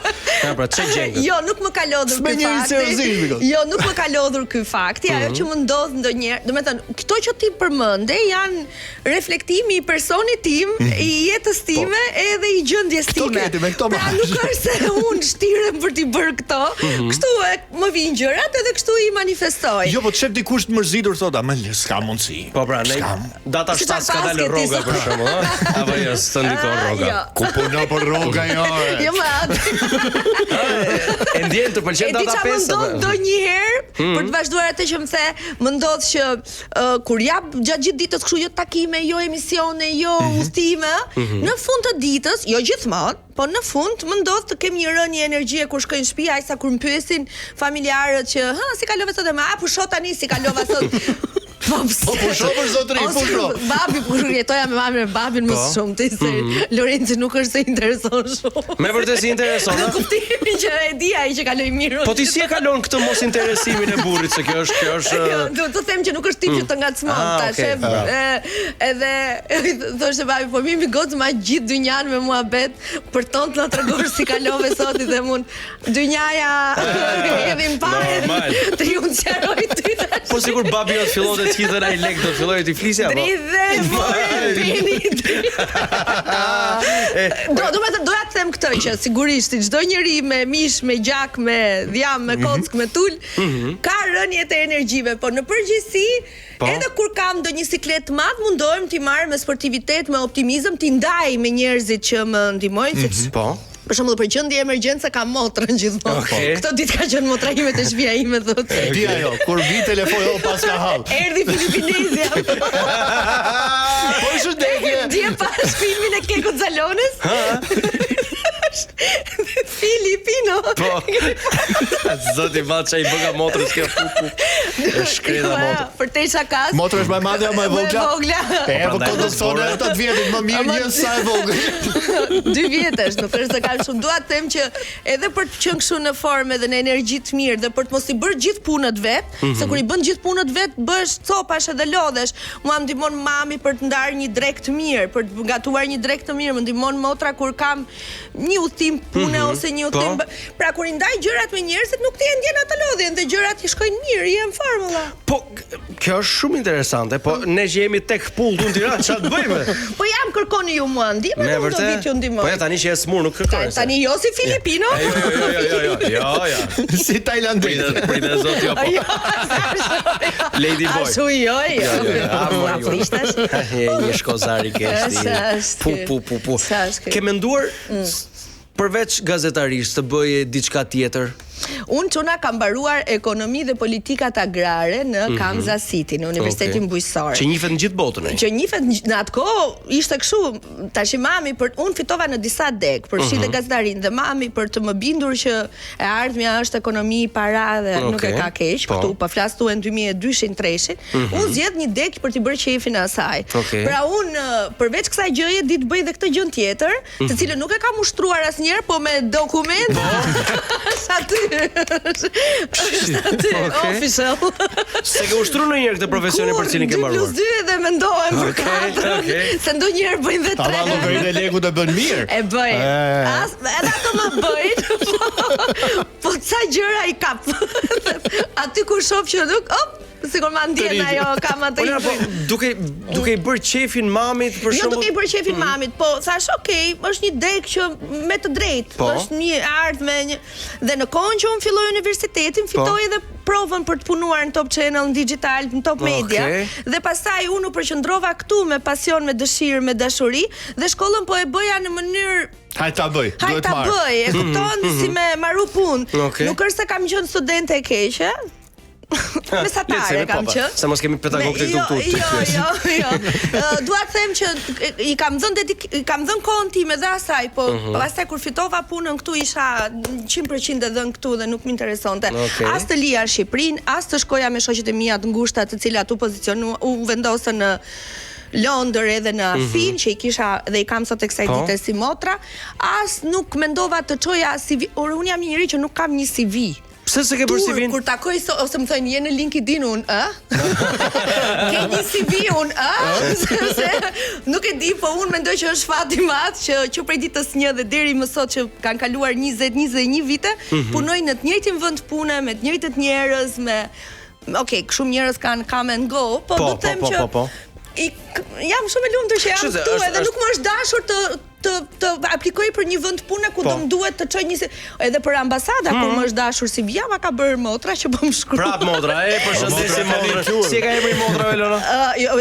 Pra çe gjengë. Jo, nuk më ka lodhur ky fakti. Jo, nuk më ka lodhur ky fakti, ajo që më ndodh ndonjëherë, domethënë, këto që ti përmende janë reflektimi i personit tim, i jetës time edhe i gjendjes time. Pra nuk është se unë shtirem për t'i bërë këto, kështu më vinë gjërat edhe kështu i manifestoj. Jo, po të shef dikush të mërzitur thotë, "Ma s'ka mundësi." Po pra, ne data 7 ka dalë rroga për shembull, ëh? Apo jo, s'të ndikon rroga. Ku punon për rroga jo? Jo më atë. E ndjen të pëlqen data 5. Më ndodh ndonjëherë për të vazhduar atë që më the, më ndodh që kur jap gjatë gjithë ditës kështu jo takime, jo emisione, jo udhëtime, në fund të ditës, jo gjithmonë, po në fund më ndodh të kem një rënje energjie kur shkoj në shtëpi, ajsa kur më pyesin familjarët që, "Ha, si kalove sot?" Ma, pusho tani si kalova sot. Po pusho për zotëri, pusho. Babi kur jetoja me mamin e babin më shumë ti se Lorenci nuk është se intereson shumë. Me vërtet si intereson, Në kuptimin që e di ai që kaloi mirë. Po ti si e kalon këtë mos interesimin e burrit se kjo është do të them që nuk është tip që të ngacmon tash. Edhe thoshte babi, po mi goc ma gjithë dynjan me muhabet për ton të na tregosh si kalove sot dhe mund dynjaja edhe mbarë. Ti unë sqaroj ty tash. Po sigur babi jot fillonte të hidhen ai lek do filloi të flisja apo? Doja të them këtë që sigurisht çdo njeri me mish, me gjak, me dhjam, me kock, me tul, ka rënje të energjive, po në përgjithësi edhe kur kam ndonjë siklet të madh, mundohem t'i marr me sportivitet, me optimizëm, t'i ndaj me njerëzit që më ndihmojnë, po. Për shembull, për gjendje emergjence kam motrën gjithmonë. Këtë ditë ka qenë motra ime te shtëpia ime thotë. Di ajo, kur vi telefon pas ka hall. Erdhi filipinezja. Po shëndetje. Dje pas filmin e Keko Xalones. Filipino. Po. Zoti vaça I bëga motrës kjo. Shkreta motrë. Për te shakas. Motra është më e madhe apo më e vogla? Po kondosonë ato të vjetit më mirë një sa e vogël. 2 vjetësh, nuk është se kam shumë. Dua të them që edhe për të qenë kështu në formë dhe në energji të mirë dhe për të mos I bërë gjithë punët vet, se kur I bën gjithë punët vet, bësh copash edhe lodhesh. Mua më ndihmon mami për të ndarë një drek të mirë, për të gatuar një drek të mirë, më ndihmon motra kur kam një udhtim pune ose një udhtim. Pra kur I ndaj gjërat me njerëzit nuk ti e ndjen atë lodhjen dhe gjërat I shkojnë mirë, jem formula. Po kjo është shumë interesante, po ne që jemi tek pullë në Tiranë ç'a të bëjmë? Po jam kërkoni ju mua ndihmë, do vit ju ndihmoj. Po ja tani që e smur nuk kërkoj. Tani jo si filipino. Jo. Si tajlandez. Pritet zot jo po. Lady boy. Ashtu jo. Afrishtash. Një shkozari kështi. Pu. Ke menduar përveç gazetarisë të bëje diçka tjetër? Unë çuna kam mbaruar ekonomi dhe politikat agrare në Kansas City, në Universitetin Bujqësor. Që njihet në gjithë botën. Që njihet në atë kohë ishte kështu, tash mami unë fitova në disa deg për shi dhe gazetarin dhe mami për të më bindur që e ardhmja është ekonomi, para dhe nuk e ka keq, këtu po flas tu në 2002-shin, 2003-shin. Unë zgjedh një deg për t'i bërë qefin asaj. Pra unë përveç kësaj gjëje di të bëj edhe këtë gjë tjetër, të cilën nuk e kam ushtruar asnjëherë, po me dokument. Official. Se ke ushtruar ndonjëherë këtë profesionin për cilin ke mbaruar? 2+2 dhe mendohem për 4. Se ndonjëherë bëjnë dhe 3. Ava llogarit e lekut e bën mirë. E bëjnë. Edhe ato më bëjnë. Po ca gjëra I kap. Aty kur shoh që nuk, sikur ma ndjen ajo kam atë. Duke i bërë qefin mamit për shembull. Jo duke i bërë qefin mamit, po thash okay, është një dek që me të drejtë, është një ardhmë dhe në kohën që unë filloj universitetin, fitoj edhe provën për të punuar në Top Channel, në digital, në Top Media, dhe pastaj unë u përqendrova këtu me pasion, me dëshirë, me dashuri, dhe shkollën po e bëja në mënyrë Hajt ta bëj, duhet marr. Hajt ta bëj, e kupton si me marru punë. Nuk është se kam qenë studente e keqe. Mesatare kam qenë. Sa mos kemi pedagogë këtu. Jo. Dua të them që i kam dhënë kohën time dhe asaj, po pastaj kur fitova punën këtu isha 100% e dhënë këtu dhe nuk më interesonte. As të lija në Shqipërinë, as të shkoja me shoqet e mia të ngushta, të cilat u vendosën në Londër edhe në Afin, që i kisha dhe i kam sot e kësaj dite si motra, as nuk mendova të çoja CV, unë jam një njeri që nuk kam një CV. Pse se ke bërë CV-n? Kur takoj ose më thonë je në LinkedIn unë, ke një CV unë, sepse nuk e di, po unë mendoj që është fat i madh që prej ditës 1 dhe deri më sot që kanë kaluar 20-21 vite, punoj në të njëjtin vend pune, me të njëjtët njerëz, me shumë njerëz kanë come and go, po do të them që jam shumë e lumtur që jam këtu edhe nuk më është dashur të aplikoj për një vend pune ku do më duhet të çoj edhe për ambasada kur më është dashur si vija ma ka bërë motra që po më shkruaj. Prap motra, përshëndesim motra. Si e ka emrin motra Elona?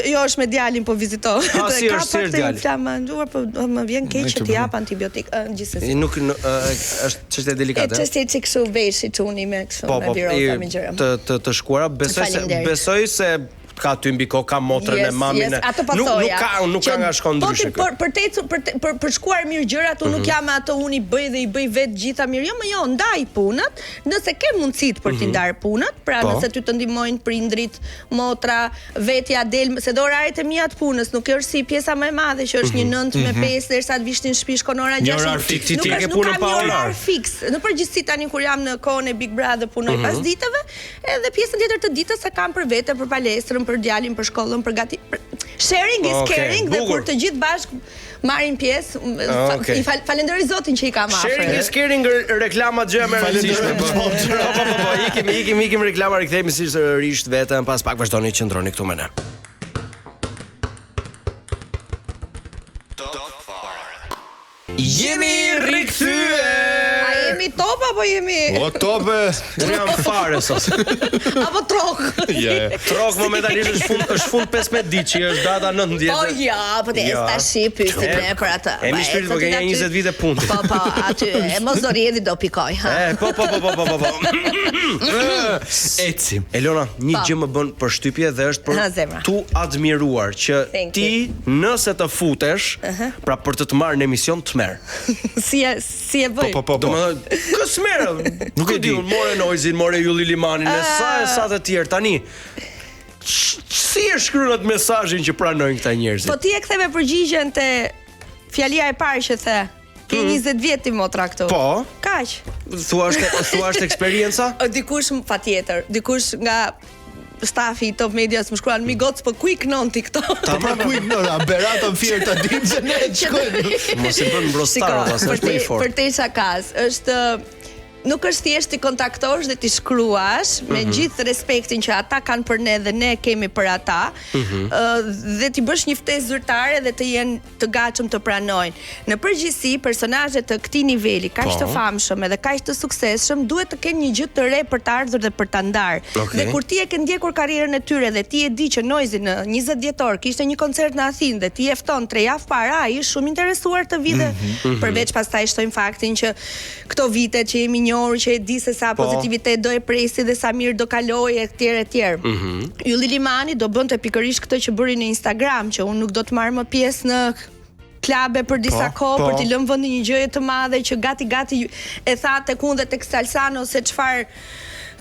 Jo është me djalin po vizitoj. Si është si djali? Inflamanduar po më vjen keq që të jap antibiotik gjithsesi. Nuk është çështje delikate. Çështje që kështu veshi çuni me kështu me viroza me gjëra. Të shkuara besoj se ka ty mbi kokë, ka motrën e mamin. Nuk ka nga shkon ndryshe. Për shkuar mirë gjërat, unë nuk jam ato unë i bëj dhe i bëj vetë gjitha mirë. Jo, ndaj punët, nëse ke mundësit për t'i ndarë punët, pra nëse ty të ndihmojnë prindrit, motra, vetja del, se do oraret e mia të punës, nuk është si pjesa më e madhe që është një 9 me 5 derisa të vishtin në shtëpi shkon ora 6. Nuk kam një orar fiks. Në përgjithësi tani kur jam në kohën e Big Brother punoj pas ditëve, edhe pjesën tjetër të ditës e kam për vete, për palestrën, për djalin, për shkollën, për gati. Sharing is caring dhe kur të gjithë bashkë marrin pjesë, falenderoj Zotin që i kam afër. Sharing is caring, reklama gjë më e rëndësishme. Po, ikim reklama, rikthehemi sërish vetëm pas pak vazhdoni të qëndroni këtu me ne. Jemi rikthyer. Jemi top apo jemi? O tope. Jam fare sot. Apo trok. Trok momentalisht është fund 15 ditë, që është data 19. Po ja, po te tash pyesim ne për atë. E mi shpirt po ke 20 vite punë. Po, aty e mos do rjedhi do pikoj, ha. Po. Ecim. Elona, një gjë më bën përshtypje dhe është për tu admiruar që ti nëse të futesh, pra për të marrë në emision të merr. Si e bëj? Po. Kësë merë, nuk e di, unë more Noizin, more Julli Limanin, e sa të tjerë, tani, si e shkruan atë mesazhin që pranojnë këta njerëzit? Po ti e ktheve përgjigjen te fjalia e parë që the, ke 20 vjet ti motra këtu. Po. Kaq. Thuash eksperienca? Dikush patjetër, dikush nga stafi i Top Medias më shkruan mi goc po ku i knon ti këto? Ta pra ku i knon, a beratën fier ta dim se ne shkojmë. Mos e bën mbrostar, pastaj është më i fortë. Për te shakas, është nuk është thjesht ti kontaktosh dhe ti shkruash me gjithë respektin që ata kanë për ne dhe ne kemi për ata, dhe ti bësh një ftesë zyrtare dhe të jenë të gatshëm të pranojnë. Në përgjithësi, personazhet të këtij niveli, kaq të famshëm edhe kaq të suksesshëm, duhet të kenë një gjë të re për të ardhur dhe për ta ndarë. Dhe kur ti e ke ndjekur karrierën e tyre dhe ti e di që Noizi në 20 dhjetor kishte një koncert në Athinë dhe ti e fton 3 javë para, ai është shumë interesuar të vite. Përveç pastaj shtojmë faktin që këto vite që jemi që e di se sa pozitivitet do e presi dhe sa mirë do kaloj e tjerë. Julli Limani do bënte pikërisht këtë që bëri në Instagram, që unë nuk do të marr më pjesë në klabe për disa kohë, për t'i lënë vendi një gjëje të madhe që gati e tha tek unë dhe tek Salsano se çfarë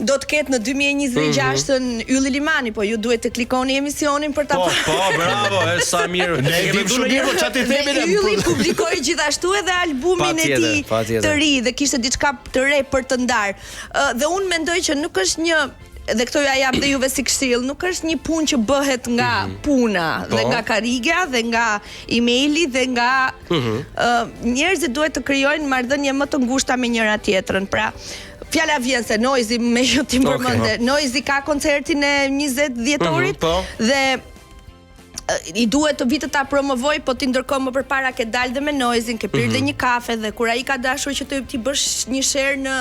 do të ketë në 2026-ën Ylli Limani, po ju duhet të klikoni emisionin për ta Po, bravo, sa mirë. Ne dim shumë mirë, po çfarë ti themi ne? Ylli publikoi gjithashtu edhe albumin e tij të ri dhe kishte diçka të re për të ndarë. Dhe unë mendoj që nuk është një dhe këto ja jap dhe juve si këshill, nuk është një punë që bëhet nga puna dhe nga karrigja dhe nga emaili dhe nga njerëzit duhet të krijojnë marrëdhënie më të ngushta me njëra tjetrën. Pra Fjala vjen se Noizi me që ti përmende. Noizi ka koncertin e 20 dhjetorit dhe i duhet të vitë ta promovoj, po ti ndërkohë më përpara ke dalë dhe me Noizin, ke pirë dhe një kafe dhe kur ai ka dashur që ti bësh një share në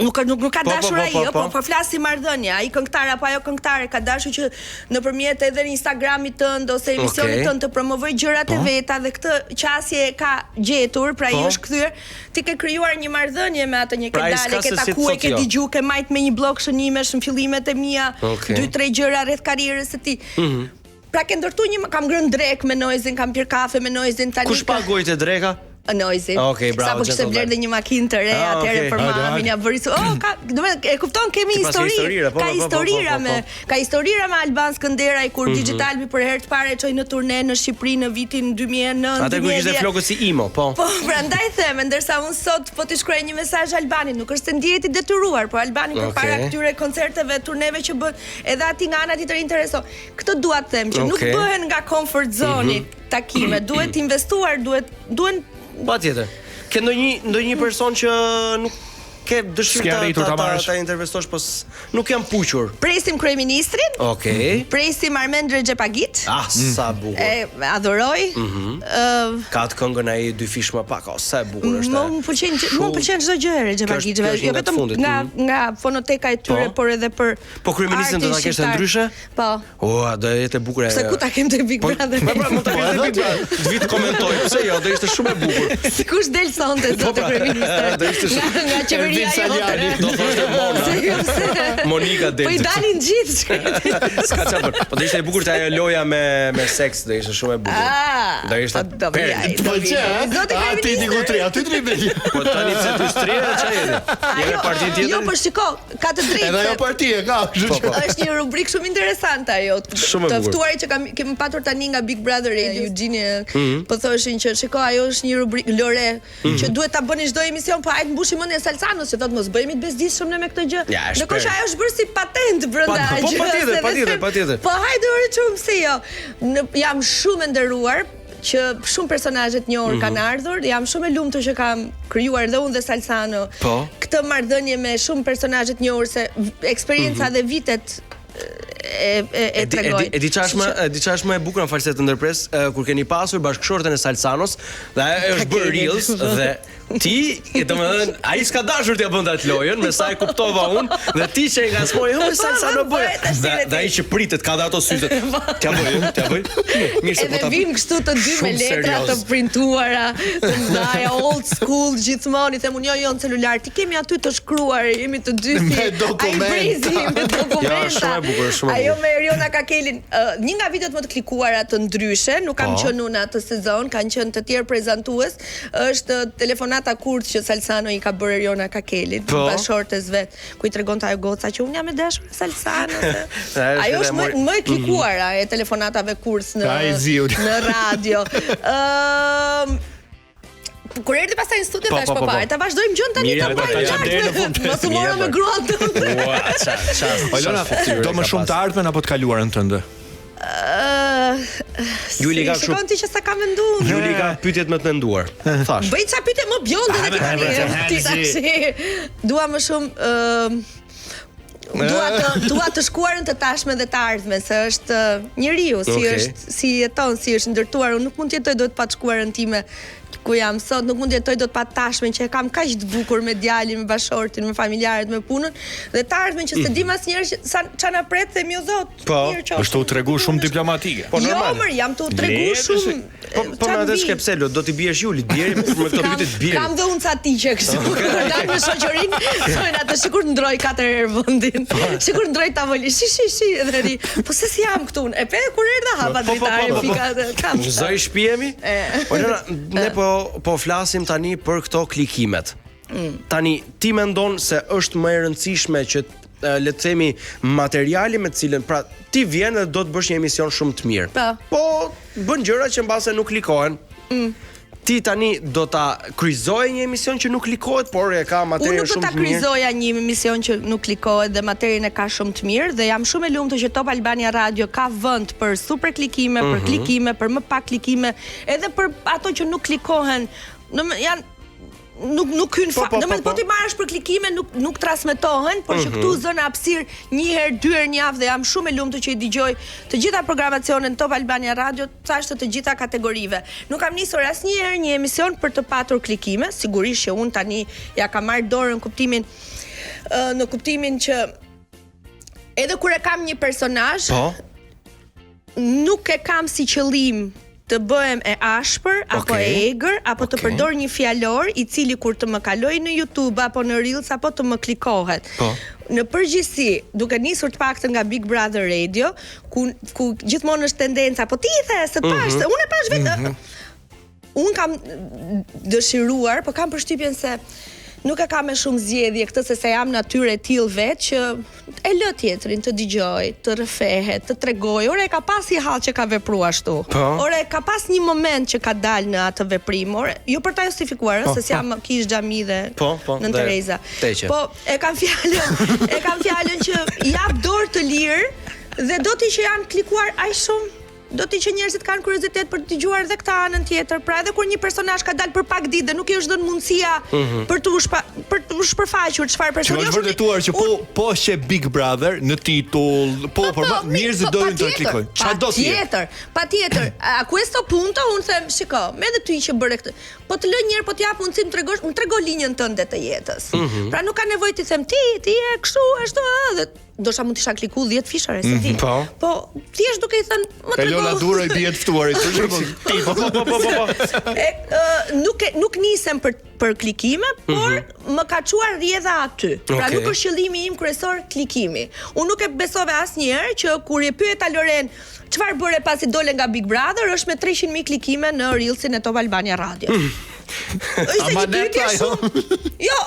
nuk ka dashur ai, po flas si marrëdhënie, ai këngëtar apo ajo këngëtare ka dashur që nëpërmjet edhe Instagramit tënd ose emisionit tënd të promovoj gjërat e veta dhe këtë qasje ka gjetur, pra i është kthyer, ti ke krijuar një marrëdhënie me atë, një ke dalë, ke takuar, ke dëgjuar, ke majt me një blog shënimesh në fillimet e mia, 2-3 gjëra rreth karrierës së tij. Pra ke ndërtu kam ngrënë drek me Noizin, kam pirë kafe me Noizin tani. Kush pagoi te dreka? Noizi. Okej, bravo. Sapo kishte bler dhe një makinë të re atëherë për mamin, ja bëri. E kupton, kemi histori. Ka historira me Alban Skënderaj kur Digitalbi për herë të parë çoi në turne në Shqipëri në vitin 2009. Atë ku ishte flokët si Imo, po. Po, prandaj them, ndërsa unë sot po t'i shkruaj një mesazh Albanit, nuk është se ndihet i detyruar, po Albani përpara këtyre koncerteve, turneve që bën, edhe aty nga ana tjetër intereson. Këtë dua të them që nuk bëhen nga comfort zone takime, duhet investuar, duhen patjetër. Ke ndonjë person që nuk ke dëshirë ta intervestosh, po nuk jam puqur. Presim kryeministrin. Okej. Presim Armend Rexhepagit. Sa bukur. E adhuroj. Ka të këngën ai dy fish më pak, sa e bukur është. Më pëlqen çdo gjë e Rexhepagit, jo vetëm nga fonoteka e tyre, por edhe për. Po kryeministrin do ta kesh ndryshe? Po. Do jetë e bukur. Se ku ta kem te Big Brother? Po mund ta kesh te Big Brother. Të vit komentoj, pse jo, do ishte shumë e bukur. Sikush del sonte zotë kryeministër. Do ishte shumë. Nga qeveria do thoshte Mona. Monika del. Po i dalin gjithë. S'ka çfarë. Po do ishte e bukur të ajo loja me seks, do ishte shumë e bukur. Do ishte. Po çe? Ti diku tri, aty tri vetë. Po tani pse ty stria çfarë jeni? Jeni parti tjetër? Jo, po shiko, ka të drejtë. Edhe ajo parti e ka. Është një rubrikë shumë interesante ajo. Të ftuarit që kemi patur tani nga Big Brother Eugenie, po thoshin që shiko, ajo është një rubrikë Lore që duhet ta bëni çdo emision, po hajt mbushim mendjen Salsanos, se thotë mos bëhemi të bezdishëm ne me këtë gjë. Ndërkohë që ajo është bërë si patent brenda gjë. Po patjetër. Po hajde ore çum se jo. Jam shumë e nderuar që shumë personazhe të njohur kanë ardhur, jam shumë e lumtur që kam krijuar dhe unë dhe Salsano këtë marrëdhënie me shumë personazhe të njohur, se eksperjenca dhe vitet e tregoj. E di çfarë është më e bukur në falset të ndërpres, kur keni pasur bashkëshorten e Salsanos dhe ajo është bërë reels dhe ti, domethënë, ai s'ka dashur t'ia bënte atë lojën, me sa e kuptova unë, dhe ti që e ngasmoi, Salsano bëj. Dhe ai që pritet ka ato syze. T'ia bëj. Mirë se po ta. Edhe vim kështu të dy me letra të printuara, të ndaja old school gjithmonë, them unë jo në celular, ti kemi aty të shkruar, jemi të dy me dokumenta. Ja, shumë e bukur, shumë. Ajo me Eriona Kakelin, një nga videot më të klikuara të ndryshe, nuk kam qenë unë atë sezon, kanë qenë të tjerë prezantues, është telefonata kurth që Salsano i ka bërë Eriona Kakelit, bashortes vet, ku i tregonte ajo goca që unë jam e dashur me Salsano. Ajo është më e klikuara e telefonatave kurth në radio. Kur erdhi pastaj në studio tash po pa. Ta vazhdojmë gjën tani ta bëjmë. Mos u morëm me gruan tënde. Olona, do më shumë të ardhmen apo të kaluarën tënde? Juli ka kështu. Shikon ti që sa ka menduar. Juli ka pyetjet më të menduar. Thash. Bëj ça pyetje më bjonde ti tash. Dua më shumë dua të shkuarën të tashmen dhe të ardhmen, se është njeriu, si jeton, si është ndërtuar. Unë nuk mund të jetoj dot pa të shkuarën time ku jam sot, nuk mund të jetoj dot pa tashmen që e kam kaq të bukur me djalin, me bashortin, me familjarët, me punën, dhe të ardhmen që s'e dim asnjëherë ç'a na pret, themi o Zot. Është u tregu shumë diplomatike. Po normal. Jo, jam të u tregu shumë. Po më atë çka pse do t'i biesh Julit, bjeri me këto pyetje të bjeri. Kam dhe unë ca tiqe kështu. Kur dal me shoqërinë, thonë atë sikur ndroj 4 herë vendin. Sikur ndroj tavolin. Si edhe ri. Po se si jam këtu? E pe kur erdha hapa dritare fika kam. Zoj shtëpiemi? Po ne po flasim tani për këto klikimet. Tani ti mendon se është më e rëndësishme që le të themi materiali me të cilën pra ti vjen dhe do të bësh një emision shumë të mirë. Po bën gjëra që mbase nuk klikohen. Ti tani do ta kryqëzoje një emision që nuk klikohet, por e ka material shumë të mirë. Unë do ta kryqëzoja një emision që nuk klikohet dhe materialin e ka shumë të mirë, dhe jam shumë e lumtur që Top Albania Radio ka vend për super klikime, për klikime, për më pak klikime, edhe për ato që nuk klikohen. nuk hyn fakt. Domethënë po ti marrësh për klikime nuk transmetohen, por që këtu zën hapësirë një herë, dy herë në javë dhe jam shumë e lumtur që i dëgjoj të gjitha programacionet Top Albania Radio, thashë të gjitha kategorive. Nuk kam nisur asnjëherë një emision për të patur klikime, sigurisht që unë tani ja kam marrë dorën në kuptimin që edhe kur e kam një personazh, nuk e kam si qëllim të bëhem e ashpër apo e egër apo të përdor një fjalor i cili kur të më kaloj në YouTube apo në Reels apo të më klikohet. Në përgjithësi, duke nisur të paktën nga Big Brother Radio, ku gjithmonë është tendenca, po ti i the se të pash, unë e pash vetë. Unë kam dëshiruar, po kam përshtypjen se nuk e kam me shumë zgjedhje këtë se jam natyrë e tillë vetë që e lë tjetrin të dëgjoj, të rrëfehet, të tregoj. Ore ka pas i hall që ka vepruar ashtu. Ore ka pas një moment që ka dalë në atë veprim. Ore, jo për ta justifikuar, se jam kish xhami dhe në Tereza. Po e kam fjalën që jap dorë të lirë dhe do të që janë klikuar aq shumë. Do të që njerëzit kanë kuriozitet për të dëgjuar edhe këtë anën tjetër. Pra edhe kur një personazh ka dalë për pak ditë dhe nuk i është dhënë mundësia për të shpërfaqur çfarë personazhi është vërtetuar që po që Big Brother në titull, njerëzit doin të klikojnë. Çfarë do të jetë? Patjetër. A questo punto unë them, shiko, me edhe ty që bëre këtë. Po të lë një herë, po të jap mundësi të tregosh, unë tregoj linjën tënde të jetës. Pra nuk ka nevojë të them ti je kështu, ashtu, dhe ndoshta mund të isha kliku 10 fishare se ti. Po thjesht duke i thënë, më tregoj. Lola Dura i bie të ftuarit, për shembull. Nuk nisem për klikime, por më ka çuar rrjedha aty. Pra nuk është qëllimi im kryesor klikimi. Unë nuk e besova asnjëherë që kur e pyeta Loren çfarë bëre pasi dole nga Big Brother, është me 300.000 klikime në Reelsin e Top Albania Radio. Është një pyetje shumë. Jo.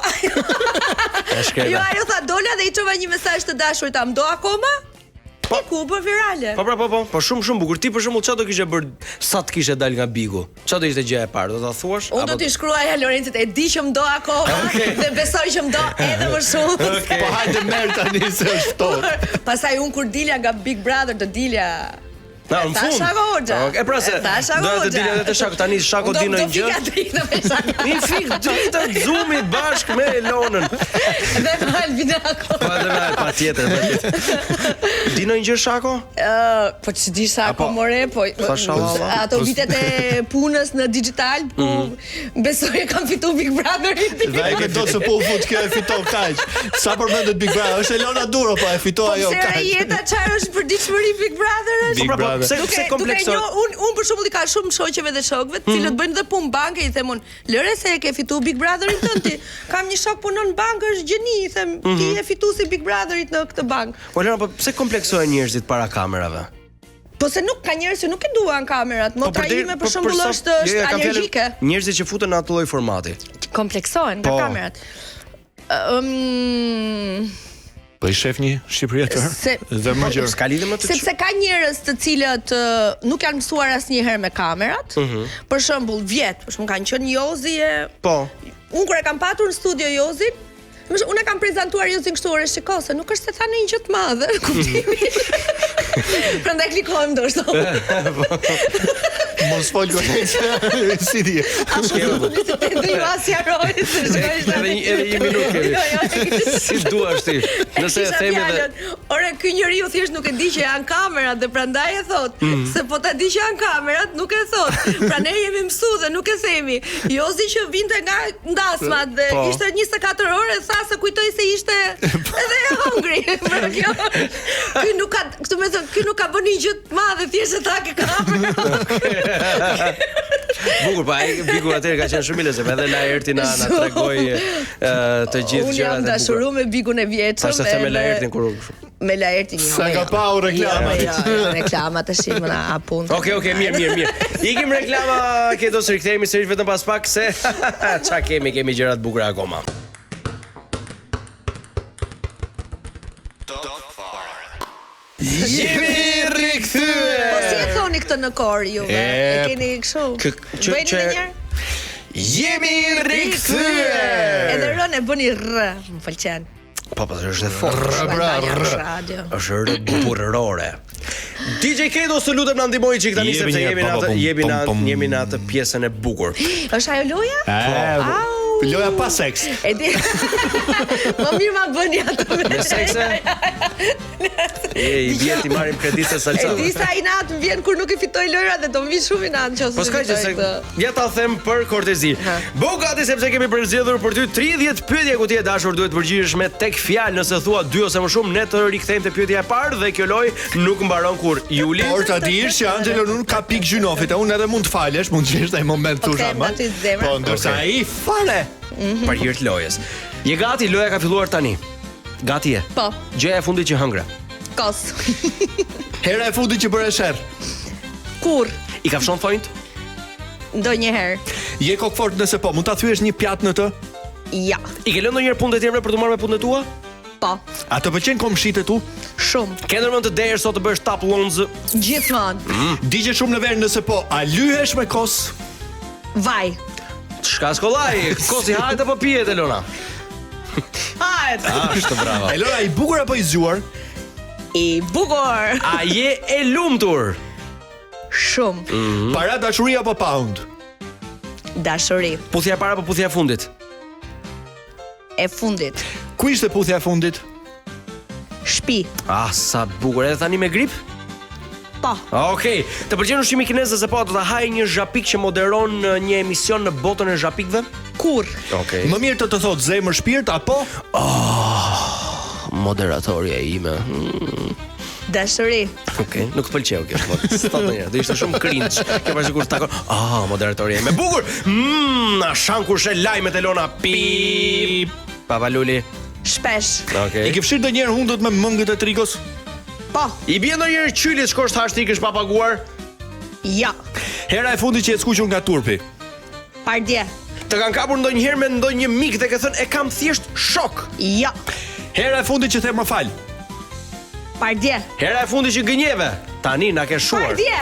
Jo, ajo tha dola dhe i çova një mesazh të dashurit, am do akoma? Po virale. Po shumë bukur. Ti për shembull çfarë do kishe bër sa të kishe dal nga Bigu? Çfarë do ishte gjëja e parë? Do ta thuash? Unë do t'i shkruaja Lorencit, e di që më do akoma dhe besoj që më do edhe më shumë. Po hajde merr tani se është ftohtë. Pastaj unë kur dilja nga Big Brother do dilja Na, në fund. E pra se do të dilja edhe të Shako, tani Shako di në një gjë. Një fik dritë të Zoomit bashkë me Elonën. Dhe me Albinako. Patjetër. Di në një gjë Shako? Po që di Shako more, po ato vitet e punës në digital, ku besoj e kam fitu Big Brotherit. Dhe e ke do të po fut kjo e fito kaq. Sa përmendet Big Brother, është Elona Duro, po e fito ajo kaq. Po se jeta çfarë është për ditëshmëri Big Brother është? Pse komplekson? Unë për shembull i ka shumë shoqeve dhe shokëve, të cilët bëjnë dhe punë banke, i them unë, lëre se e ke fitu Big Brotherin tënd ti. Kam një shok punon në bankë, është gjeni, i them, ti je fituesi Big Brotherit në këtë bankë. Po Lena, po pse kompleksohen njerëzit para kamerave? Po se nuk ka njerëz që nuk e duan kamerat, më trajime për shembull është alergjike. Njerëzit që futen në atë lloj formati. Kompleksohen nga kamerat. Po i shef një Shqipëri tjetër dhe më gjërë. S'ka lidhje me të. Sepse ka njerëz të cilët nuk janë mësuar asnjëherë me kamerat. Për shembull, për shembull kanë qenë Jozi e unë kur e kam patur në studio Jozin, unë e kam prezantuar Jozin kështu, ore shiko, se nuk është se tha në një gjë të madhe, kuptimi. Prandaj klikojmë ndoshta. Mos fol gjë. Si di. Do ju asjaroj se edhe një minutë kemi. Si duash ti. Nëse e themi dhe ore ky njeriu thjesht nuk e di që janë kamerat dhe prandaj e thot, se po ta di që janë kamerat, nuk e thot. Pra ne jemi mësuar dhe nuk e themi. Jozi që vinte nga ndasmat dhe ishte 24 orë, tha se kujtoi se ishte edhe e hungry. Pra kjo. Ky nuk ka, këtu më thon, ky nuk ka bënë një gjë të madhe, thjesht e tha ke kamerë. Bukur, pa Bigu atëherë ka qenë shumë i lezet, edhe Laerti na tregoi të gjithë gjërat. Unë jam dashuruar me Bigun e vjetër. Sa se me Laertin kur me Laertin. Sa ka pau reklama. Reklama tash më na punë. Okej, mirë. Ikim reklama, këto së rikthehemi sërish vetëm pas pak se ç'a kemi gjëra të bukura akoma. Jemi rikthyer. Po si e thoni këtë në kor juve? E keni kështu? Bëni një herë? Jemi rikthyer. Edhe rën e bëni r, më pëlqen. Po është e fortë. Është rë burrore. DJ Kedo, së lutem na ndihmoj çik tani sepse jemi në atë pjesën e bukur. Është ajo loja? Loja pa seks. E di. Më mirë ma bëni ato Me sekse? I vjen ti marrim kredit se salsa. E di sa inat më vjen kur nuk i fitoj lojrat dhe do më vi shumë inat nëse. Po s'ka që se ja ta them për kortezi. Bëu gati sepse kemi përzgjedhur për ty 30 pyetje ku ti e dashur duhet të përgjigjesh me tek fjalë. Nëse thua 2 ose më shumë, ne të rikthejmë te pyetja e parë dhe kjo lojë nuk mbaron kur. Juli. Por ta dish që Angelo nuk ka pikë gjynofit, unë edhe mund të falesh, mund të jesh në një moment thosha më. Po ndërsa ai fare për hir të lojës. Je gati? Loja ka filluar tani. Gati je? Po. Gjëja e fundit që hëngra. Kos. Hera e fundit që bëre sherr. Kur? I ka fshon thonjt? Ndonjëherë. Je kokfort nëse po, mund ta thyesh një pjatë në të? Ja. I ke lënë ndonjëherë punët e tjera për të marrë me punët tua? Po. A të pëlqen komshitë tu? Shumë. Ke ndërmend të derë sot të bësh tap lonz? Gjithmonë. Digje shumë në verë nëse po, a lyhesh me kos? Vaj. Shka skollaj, kosi hajt apo pijet Elona? Hajt. Ashtë brava. Elona, i bukur apo i zgjuar? I bukur. A je e lumtur? Shumë. Para dashuri apo pound? Dashuri. Puthja e parë apo puthja e fundit? E fundit. Ku ishte puthja e fundit? Shtëpi. Ah, sa bukur, edhe tani me grip? Po. Okej, të pëlqen ushqimi kinez se po do ta haj një zhapik që moderon një emision në botën e zhapikëve? Kur? Okej. Më mirë të thot zemër shpirt apo Moderatorja ime. Dashuri. Okej, nuk pëlqeu kjo. S'thot ndonjëherë, do ishte shumë cringe. Ke parasysh kur takon, moderatorja ime. Bukur. Na shan kur she lajmet Elona. Pip. Pavaluli. Shpesh. Okej. i ke fshir ndonjëherë hundët me mëngët e trikos? Po. I bie ndonjëherë qylit shkosh thash ti kesh pa paguar? Ja. Hera e fundit që e skuqur nga turpi. Pardje. Të kanë kapur ndonjëherë me ndonjë mik dhe ke thënë e kam thjesht shok. Ja. Hera e fundit që the më fal. Pardje. Hera e fundit që gënjeve. Tani na ke shuar. Pardje.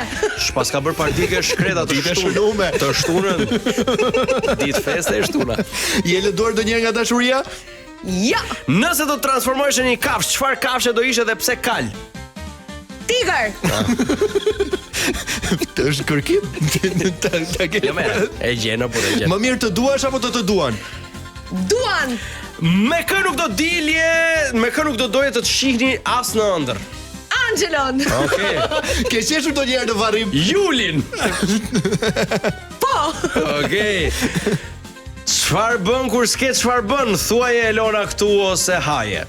Shpas ka bër partike shkreta të Ditë shënume. Të shtunën. Ditë feste e shtuna. Je lënduar ndonjëherë nga dashuria? Ja. Nëse do të transformohesh në një kafshë, çfarë kafshë do ishe dhe pse kal? Tiger. Të është kërkim? Jo më. E gjen apo e gjen? Më mirë të duash apo të duan? Duan. Me kë nuk do dilje, me kë nuk do doje të shihni as në ëndër. Angelon. Okej. Ke qeshur ndonjëherë në varrim? Julin. Po. Okej. Çfarë bën kur s'ke çfarë bën? Thuaje Elona këtu ose haje.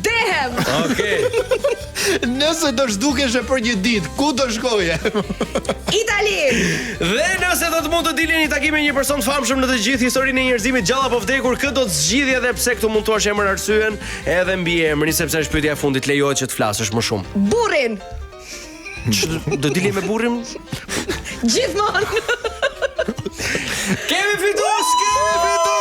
Dehem. Okej. Nëse do zhdukesh për një ditë, ku do shkoje? Itali. Dhe nëse do të mund të dilni një takim me një person të famshëm në të gjithë historinë e njerëzimit, gjallë apo vdekur, kë do të zgjidhje dhe pse këtu mund thuash emër arsyen edhe mbi emrin sepse është pyetja e fundit, lejohet që të flasësh më shumë. Burrin. Do dilje me burrin? Gjithmonë. Kemi fitues, bravo.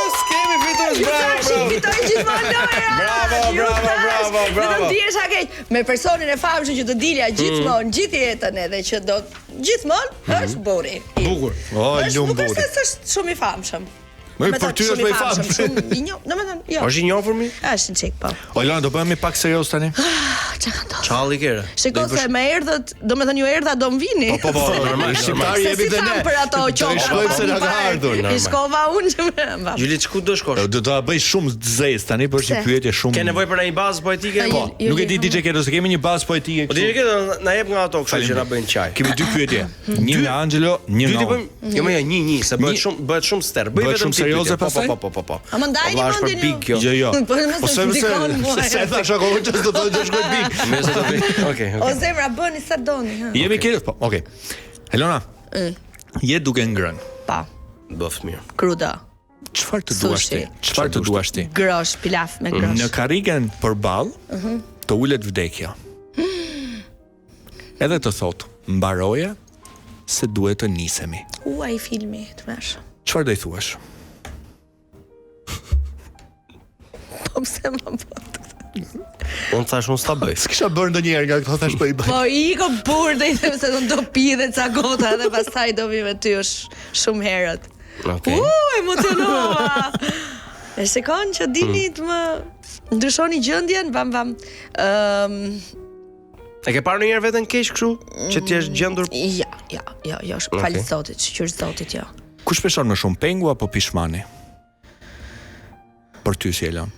Fitoj gjithmonë lojra. Bravo. Vetëm diesha keq me personin e famshëm që të dilja gjithmonë, gjithë jetën edhe që do gjithmonë është burri. Bukur. Lum Nuk burri. është se është shumë i famshëm. Më për ty është më i famshëm. Shumë i njohur, domethënë, jo. Është i njohur mi? Është një çik po. Olana, do bëhemi pak serioz tani? Çka ka ndodhur? Çalli kere. Shikoj se me erdhët, domethënë ju erdha do mvini. Po, normal. Shqiptari Se jemi si dhe tham ne. për ato Do i qoka. shkojmë se na ka ardhur. I shkova unë që më. Juli, ku do shkosh? Do ta bëj shumë zez tani për një Pse? pyetje shumë. Ke nevojë për një bazë poetike? Po. Nuk e di DJ Keto, se kemi një bazë poetike. Po DJ Keto na jep nga ato kështu që na bëjnë çaj. Kemi dy pyetje. Një nga Angelo, një Dy nga ti unë. bëjmë, jo më një, se bëhet shumë ster. Bëj Bëhet vetëm shumë serioze pastaj? Po. A më ndaj një Vllash për mendjen big kjo. Jo. Po mos e ndikon mua. Se thash akoma që do të shkoj big. Me se do bëj. Okej. O zemra bëni sa doni, ha. Jemi këtu, po, okay. Elona. Je duke ngrënë. Pa. Bëft mirë. Kruda. Çfarë të duash ti? Sushi. Çfarë të duash ti? Grosh, pilaf me grosh. Në karrigen përball, të ulet vdekja. Edhe të thot, mbaroja se duhet të nisemi. Ai filmi të mëshëm. Çfarë do i thuash? Po pse më bë? Unë thash unë s'ta bëj. S'kisha bërë ndonjëherë nga këto thash po i bëj. Po iko burr dhe i them se do pi dhe ca gota dhe pastaj do vi me ty shumë herët. Okej. Emocionova. E shikon që dini të më ndryshoni gjendjen, vam. E ke parë ndonjëherë veten keq kështu që ti je gjendur? Ja, falë Zotit, shqyr Zotit, jo. Kush peshon më shumë, pengu apo pishmani? Për ty si Elon?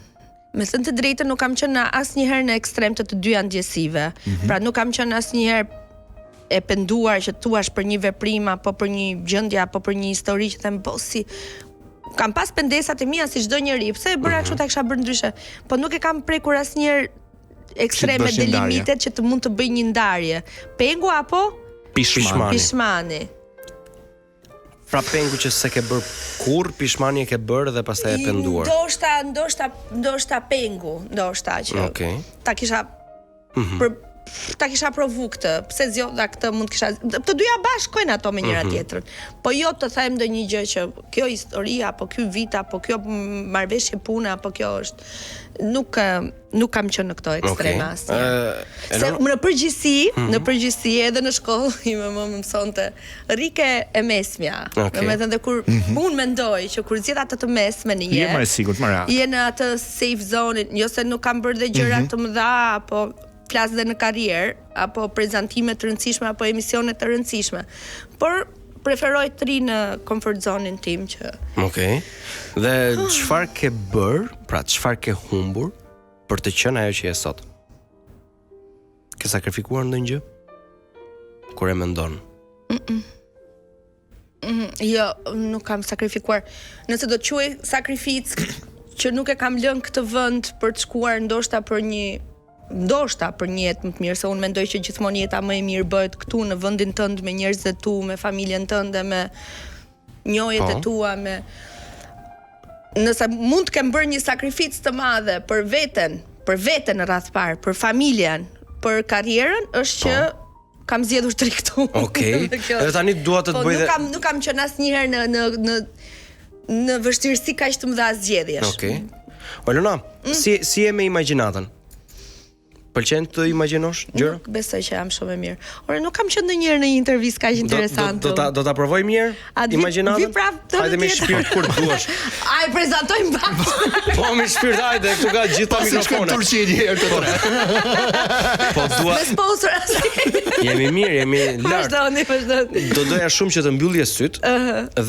Me thënë të drejtën nuk kam qenë asnjëherë në ekstrem të dyja ndjesive. Pra nuk kam qenë asnjëherë e penduar që thuash për një veprim apo për një gjendje apo për një histori që them po si kam pas pendesat e mia si çdo njeri, pse e bëra kështu ta kisha bërë ndryshe. Po nuk e kam prekur asnjëherë ekstreme dhe limitet që të mund të bëj një ndarje. Pengu apo pishmani. Pra pengu që se ke bërë kur, pishmani e ke bërë dhe pastaj e penduar. Ndoshta pengu, ndoshta që ta kisha ta kisha provu këtë, pse zgjodha këtë, mund kisha të dyja bashkojnë ato me njëra tjetrën. Po jo të them ndonjë gjë që kjo historia apo ky vit apo kjo marrëveshje pune apo kjo është nuk kam qenë në këto ekstreme asnjë. Se në përgjithësi edhe në shkollë më mësonte rike e mesmja. Domethënë dhe kur unë mendoj që kur zgjedh atë të mesmen je më e sigurt, më rehat. Je në atë safe zone, jo se nuk kam bërë dhe gjëra të mëdha apo flas dhe në karrierë apo prezantime të rëndësishme apo emisione të rëndësishme. Por preferoj të ri në comfort zone-in tim që. Dhe çfarë ke bër, pra çfarë ke humbur për të qenë ajo që je sot? Ke sakrifikuar ndonjë gjë? Kur e mendon? Jo, nuk kam sakrifikuar. Nëse do të quaj sakrificë që nuk e kam lënë këtë vend për të shkuar ndoshta për një jetë më të mirë, se unë mendoj që gjithmonë jeta më e mirë bëhet këtu në vendin tënd me njerëzit e tu, me familjen tënde, me njohjet e tua, me nëse mund të kem bërë një sakrificë të madhe për veten në radh parë, për familjen, për karrierën, është që kam zgjedhur të ri këtu. Edhe tani dua të bëj dhe nuk kam qenë asnjëherë në vështirësi kaq të mëdha zgjedhjesh. Olona, si je me imagjinatën? Pëlqen të imagjinosh gjëra? Nuk besoj që jam shumë e mirë. Ore, nuk kam qenë ndonjëherë në një intervistë kaq interesante. Do ta provoj mirë imagjinatën? Hajde me shpirt kur duash. Ai prezantojmë bashkë. Po me shpirt, hajde, këtu ka gjithë mikrofonet. Turqi një herë të tre. Po dua. Me sponsor. Jemi mirë, jemi lart. Vazhdoni. Do doja shumë që të mbyllje syt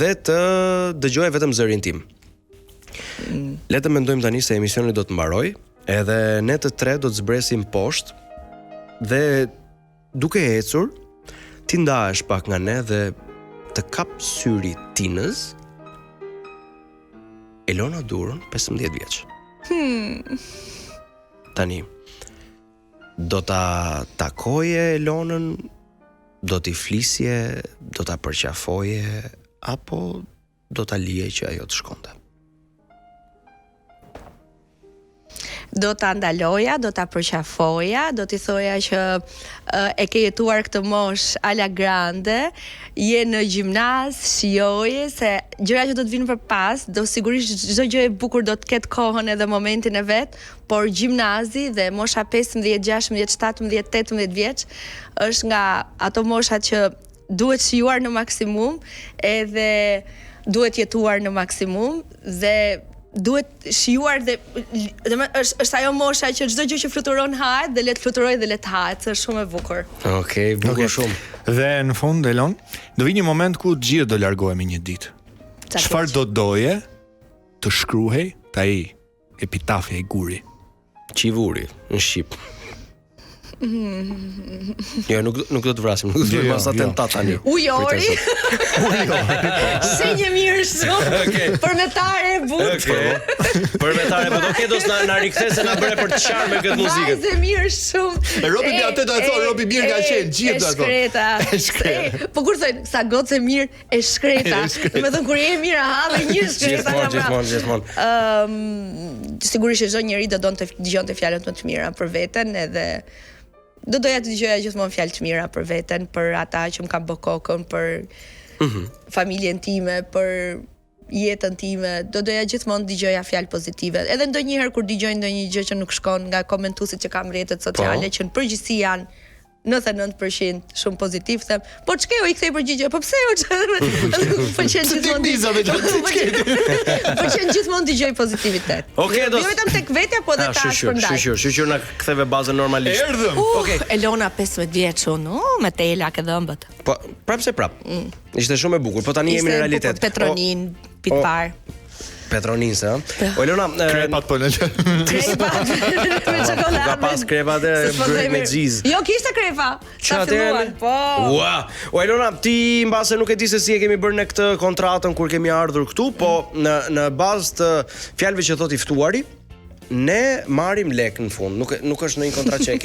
dhe të dëgjoje vetëm zërin tim. Le të mendojmë tani se emisioni do të mbaroj. Edhe ne të tre do të zbresim poshtë dhe duke ecur ti ndahesh pak nga ne dhe të kap syri Tinës Elona Durrën, 15 vjeç. Tani do ta takoje Elonën, do t'i flisje, do ta përqafoje apo do ta lije që ajo të shkonte? Do ta ndaloja, do ta përqafoja, do t'i thoja që e ke jetuar këtë mosh alla grande, je në gjimnaz, shijoje se gjëra që do të vinë përpas, do sigurisht çdo gjë e bukur do të ketë kohën edhe momentin e vet, por gjimnazi dhe mosha 15, 16, 17, 18 vjeç është nga ato moshat që duhet shijuar në maksimum, edhe duhet jetuar në maksimum dhe duhet shijuar dhe është ajo mosha që çdo gjë që fluturon hahet dhe le të fluturojë dhe le të hahet, është shumë e bukur. Bukur shumë. Dhe në fund Elon, do vi një moment ku të gjithë do largohemi një ditë. Çfarë do doje të shkruhej ai epitafja e Guri? Qivuri në shqip. Jo, nuk do të vrasim, nuk do të bëjmë atentat tani. Ujori. Shenjë mirë shumë. Përmetare e butë. Përmetare, po do s'na rikthe se na bëre për të qarë me këtë muzikë. Vajzë mirë shumë. Robi mi atë do të thonë, Robi mirë ka qenë, gjithë do të thonë. Shkreta. Po kur thojnë, sa gocë mirë e shkreta. Me thënë, kur je mirë ha dhe një shkreta nga Gjithmonë. Sigurisht çdo njeri do donte dëgjonte fjalët më të mira për veten edhe do doja të dëgjoja gjithmonë fjalë të mira për veten, për ata që më kanë bë kokën, për familjen time, për jetën time. Do doja gjithmonë të dëgjoja fjalë pozitive. Edhe ndonjëherë kur dëgjoj ndonjë gjë që nuk shkon nga komentuesit që kam rrjetet sociale, që në përgjithësi janë 99% shumë pozitiv, them, po ç'keu I kthej përgjigje, po pse u pëlqen gjithmonë dëgjoj pozitivitet. Okej, do. Jo vetëm tek vetja, po edhe ta shpërndaj. Shqyr na ktheve bazën normalisht. Erdhëm. Okej. Elona 15 vjeç unë, me tela ke dhëmbët. Po, prapse prap. Ishte shumë e bukur, po tani jemi në realitet. Petronin, pitpar. Petroninse, ëh. O Elona, krepat po në. Krepat me çokoladë. Ka pas krepat e me xhiz. Jo, kishte krepa. Sa filluan. Po. Ua. O Elona, ti mbase nuk e di se si e kemi bërë në këtë kontratën kur kemi ardhur këtu, po në bazë të fjalëve që thot i ftuari, ne marrim lek në fund. Nuk është në një kontratë që e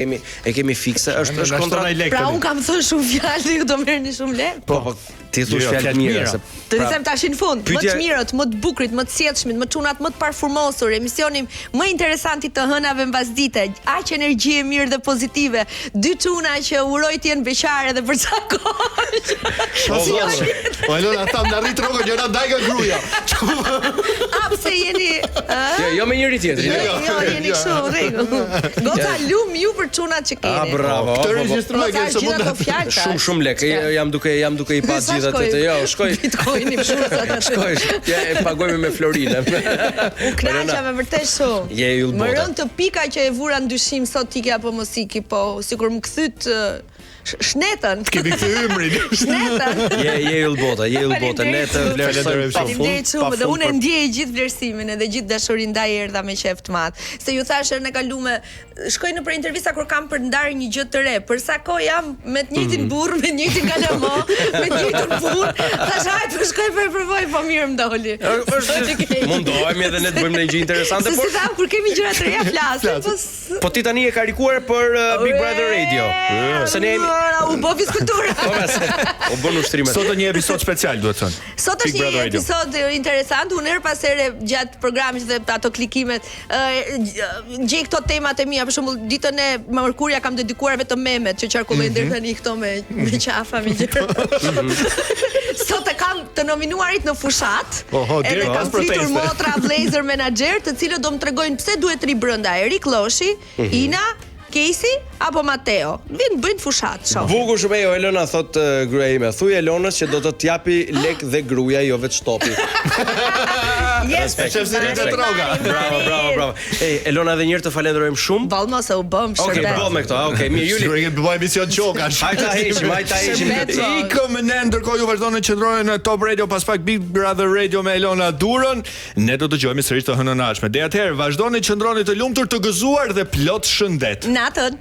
kemi fikse, është kontratë. Pra un kam thënë shumë fjalë, ju do merrni shumë lek. Po ti thush fjalë mira. Të them tash në fund, më të mirët, më të bukurit, më të sjellshmit, më çunat, më të parfumosur, emisioni më interesant i të hënave mbasdite, aq energji e mirë dhe pozitive. Dy çuna që uroj të jenë beqare dhe për ca kohë. Po Elona tham na rrit rrogën që na ndaj nga gruaja. A pse jeni? Jo me njëri tjetrin. Jo, jeni kështu, rregull. Gota lum ju për çunat që keni. Bravo. Të regjistroj që s'mund shumë lek. Jam duke i pa gjithë atë. Jo, shkoj Bitcoin-i shumë. Shkoj. Ja e pagojmë me Florinë. U kënaqa me vërtet shumë. Je yll bota. Më rënë të pika që e vura ndyshim sot iki apo mos iki, po sikur më kthyt shnetën. Kemi këtë ymrin. Shnetën. Je yll bota. Ne të vlerësojmë Faleminderit shumë dhe unë ndjej gjithë vlerësimin edhe gjithë dashurinë ndaj erdha me qejf të madh. Se ju thash herën e kaluar, shkoj në për intervista kur kam për ndarë një gjë të re. Për sa kohë jam me të njëjtin burr, me të njëjtin kalamo, me të njëjtin punë. Tash hajt të shkoj për provoj, po mirë më doli. Mundohemi edhe ne të bëjmë një gjë interesante, por si kur kemi gjëra të reja flasim. Po ti tani e karikuar për Big Brother Radio. Se ne u bë fizkultura. U bën ushtrime. Sot është një episod special, duhet thënë. Sot është një episod interesant, unë her pas here gjatë programit dhe ato klikimet gjej këto temat e mia, për shembull ditën e mërkurja kam dedikuar vetëm memet që qarkullojnë deri tani këto me qafa me gjëra. Sot e kam të nominuarit në fushat. Edhe kam flitur motra vlezër menaxher, të cilët do më tregojnë pse duhet ri brenda Erik Loshi, Ina, Casey apo Matteo. Vin bëjnë fushat, shoh. Bukur shumë ajo Elona thot gruaja ime. Thuaj Elonës që do të t'japi lek dhe gruaja jo vetë shtopi. Yes, bravo. Ej, Elona edhe një herë të falenderojmë shumë. Vallë mos e u bëm shërbim. Okej, bëj me këto. Okej, mirë Juli. Sigurisht bëj emision çokash. Hajta heqim. Ikëm ne ndërkohë ju vazhdoni të qëndroni në Top Radio pas pak Big Brother Radio me Elona Durën. Ne do të dëgjojmë sërish të hënën ardhshme. Deri atëherë vazhdoni të qëndroni të lumtur, të gëzuar dhe plot shëndet. Natën.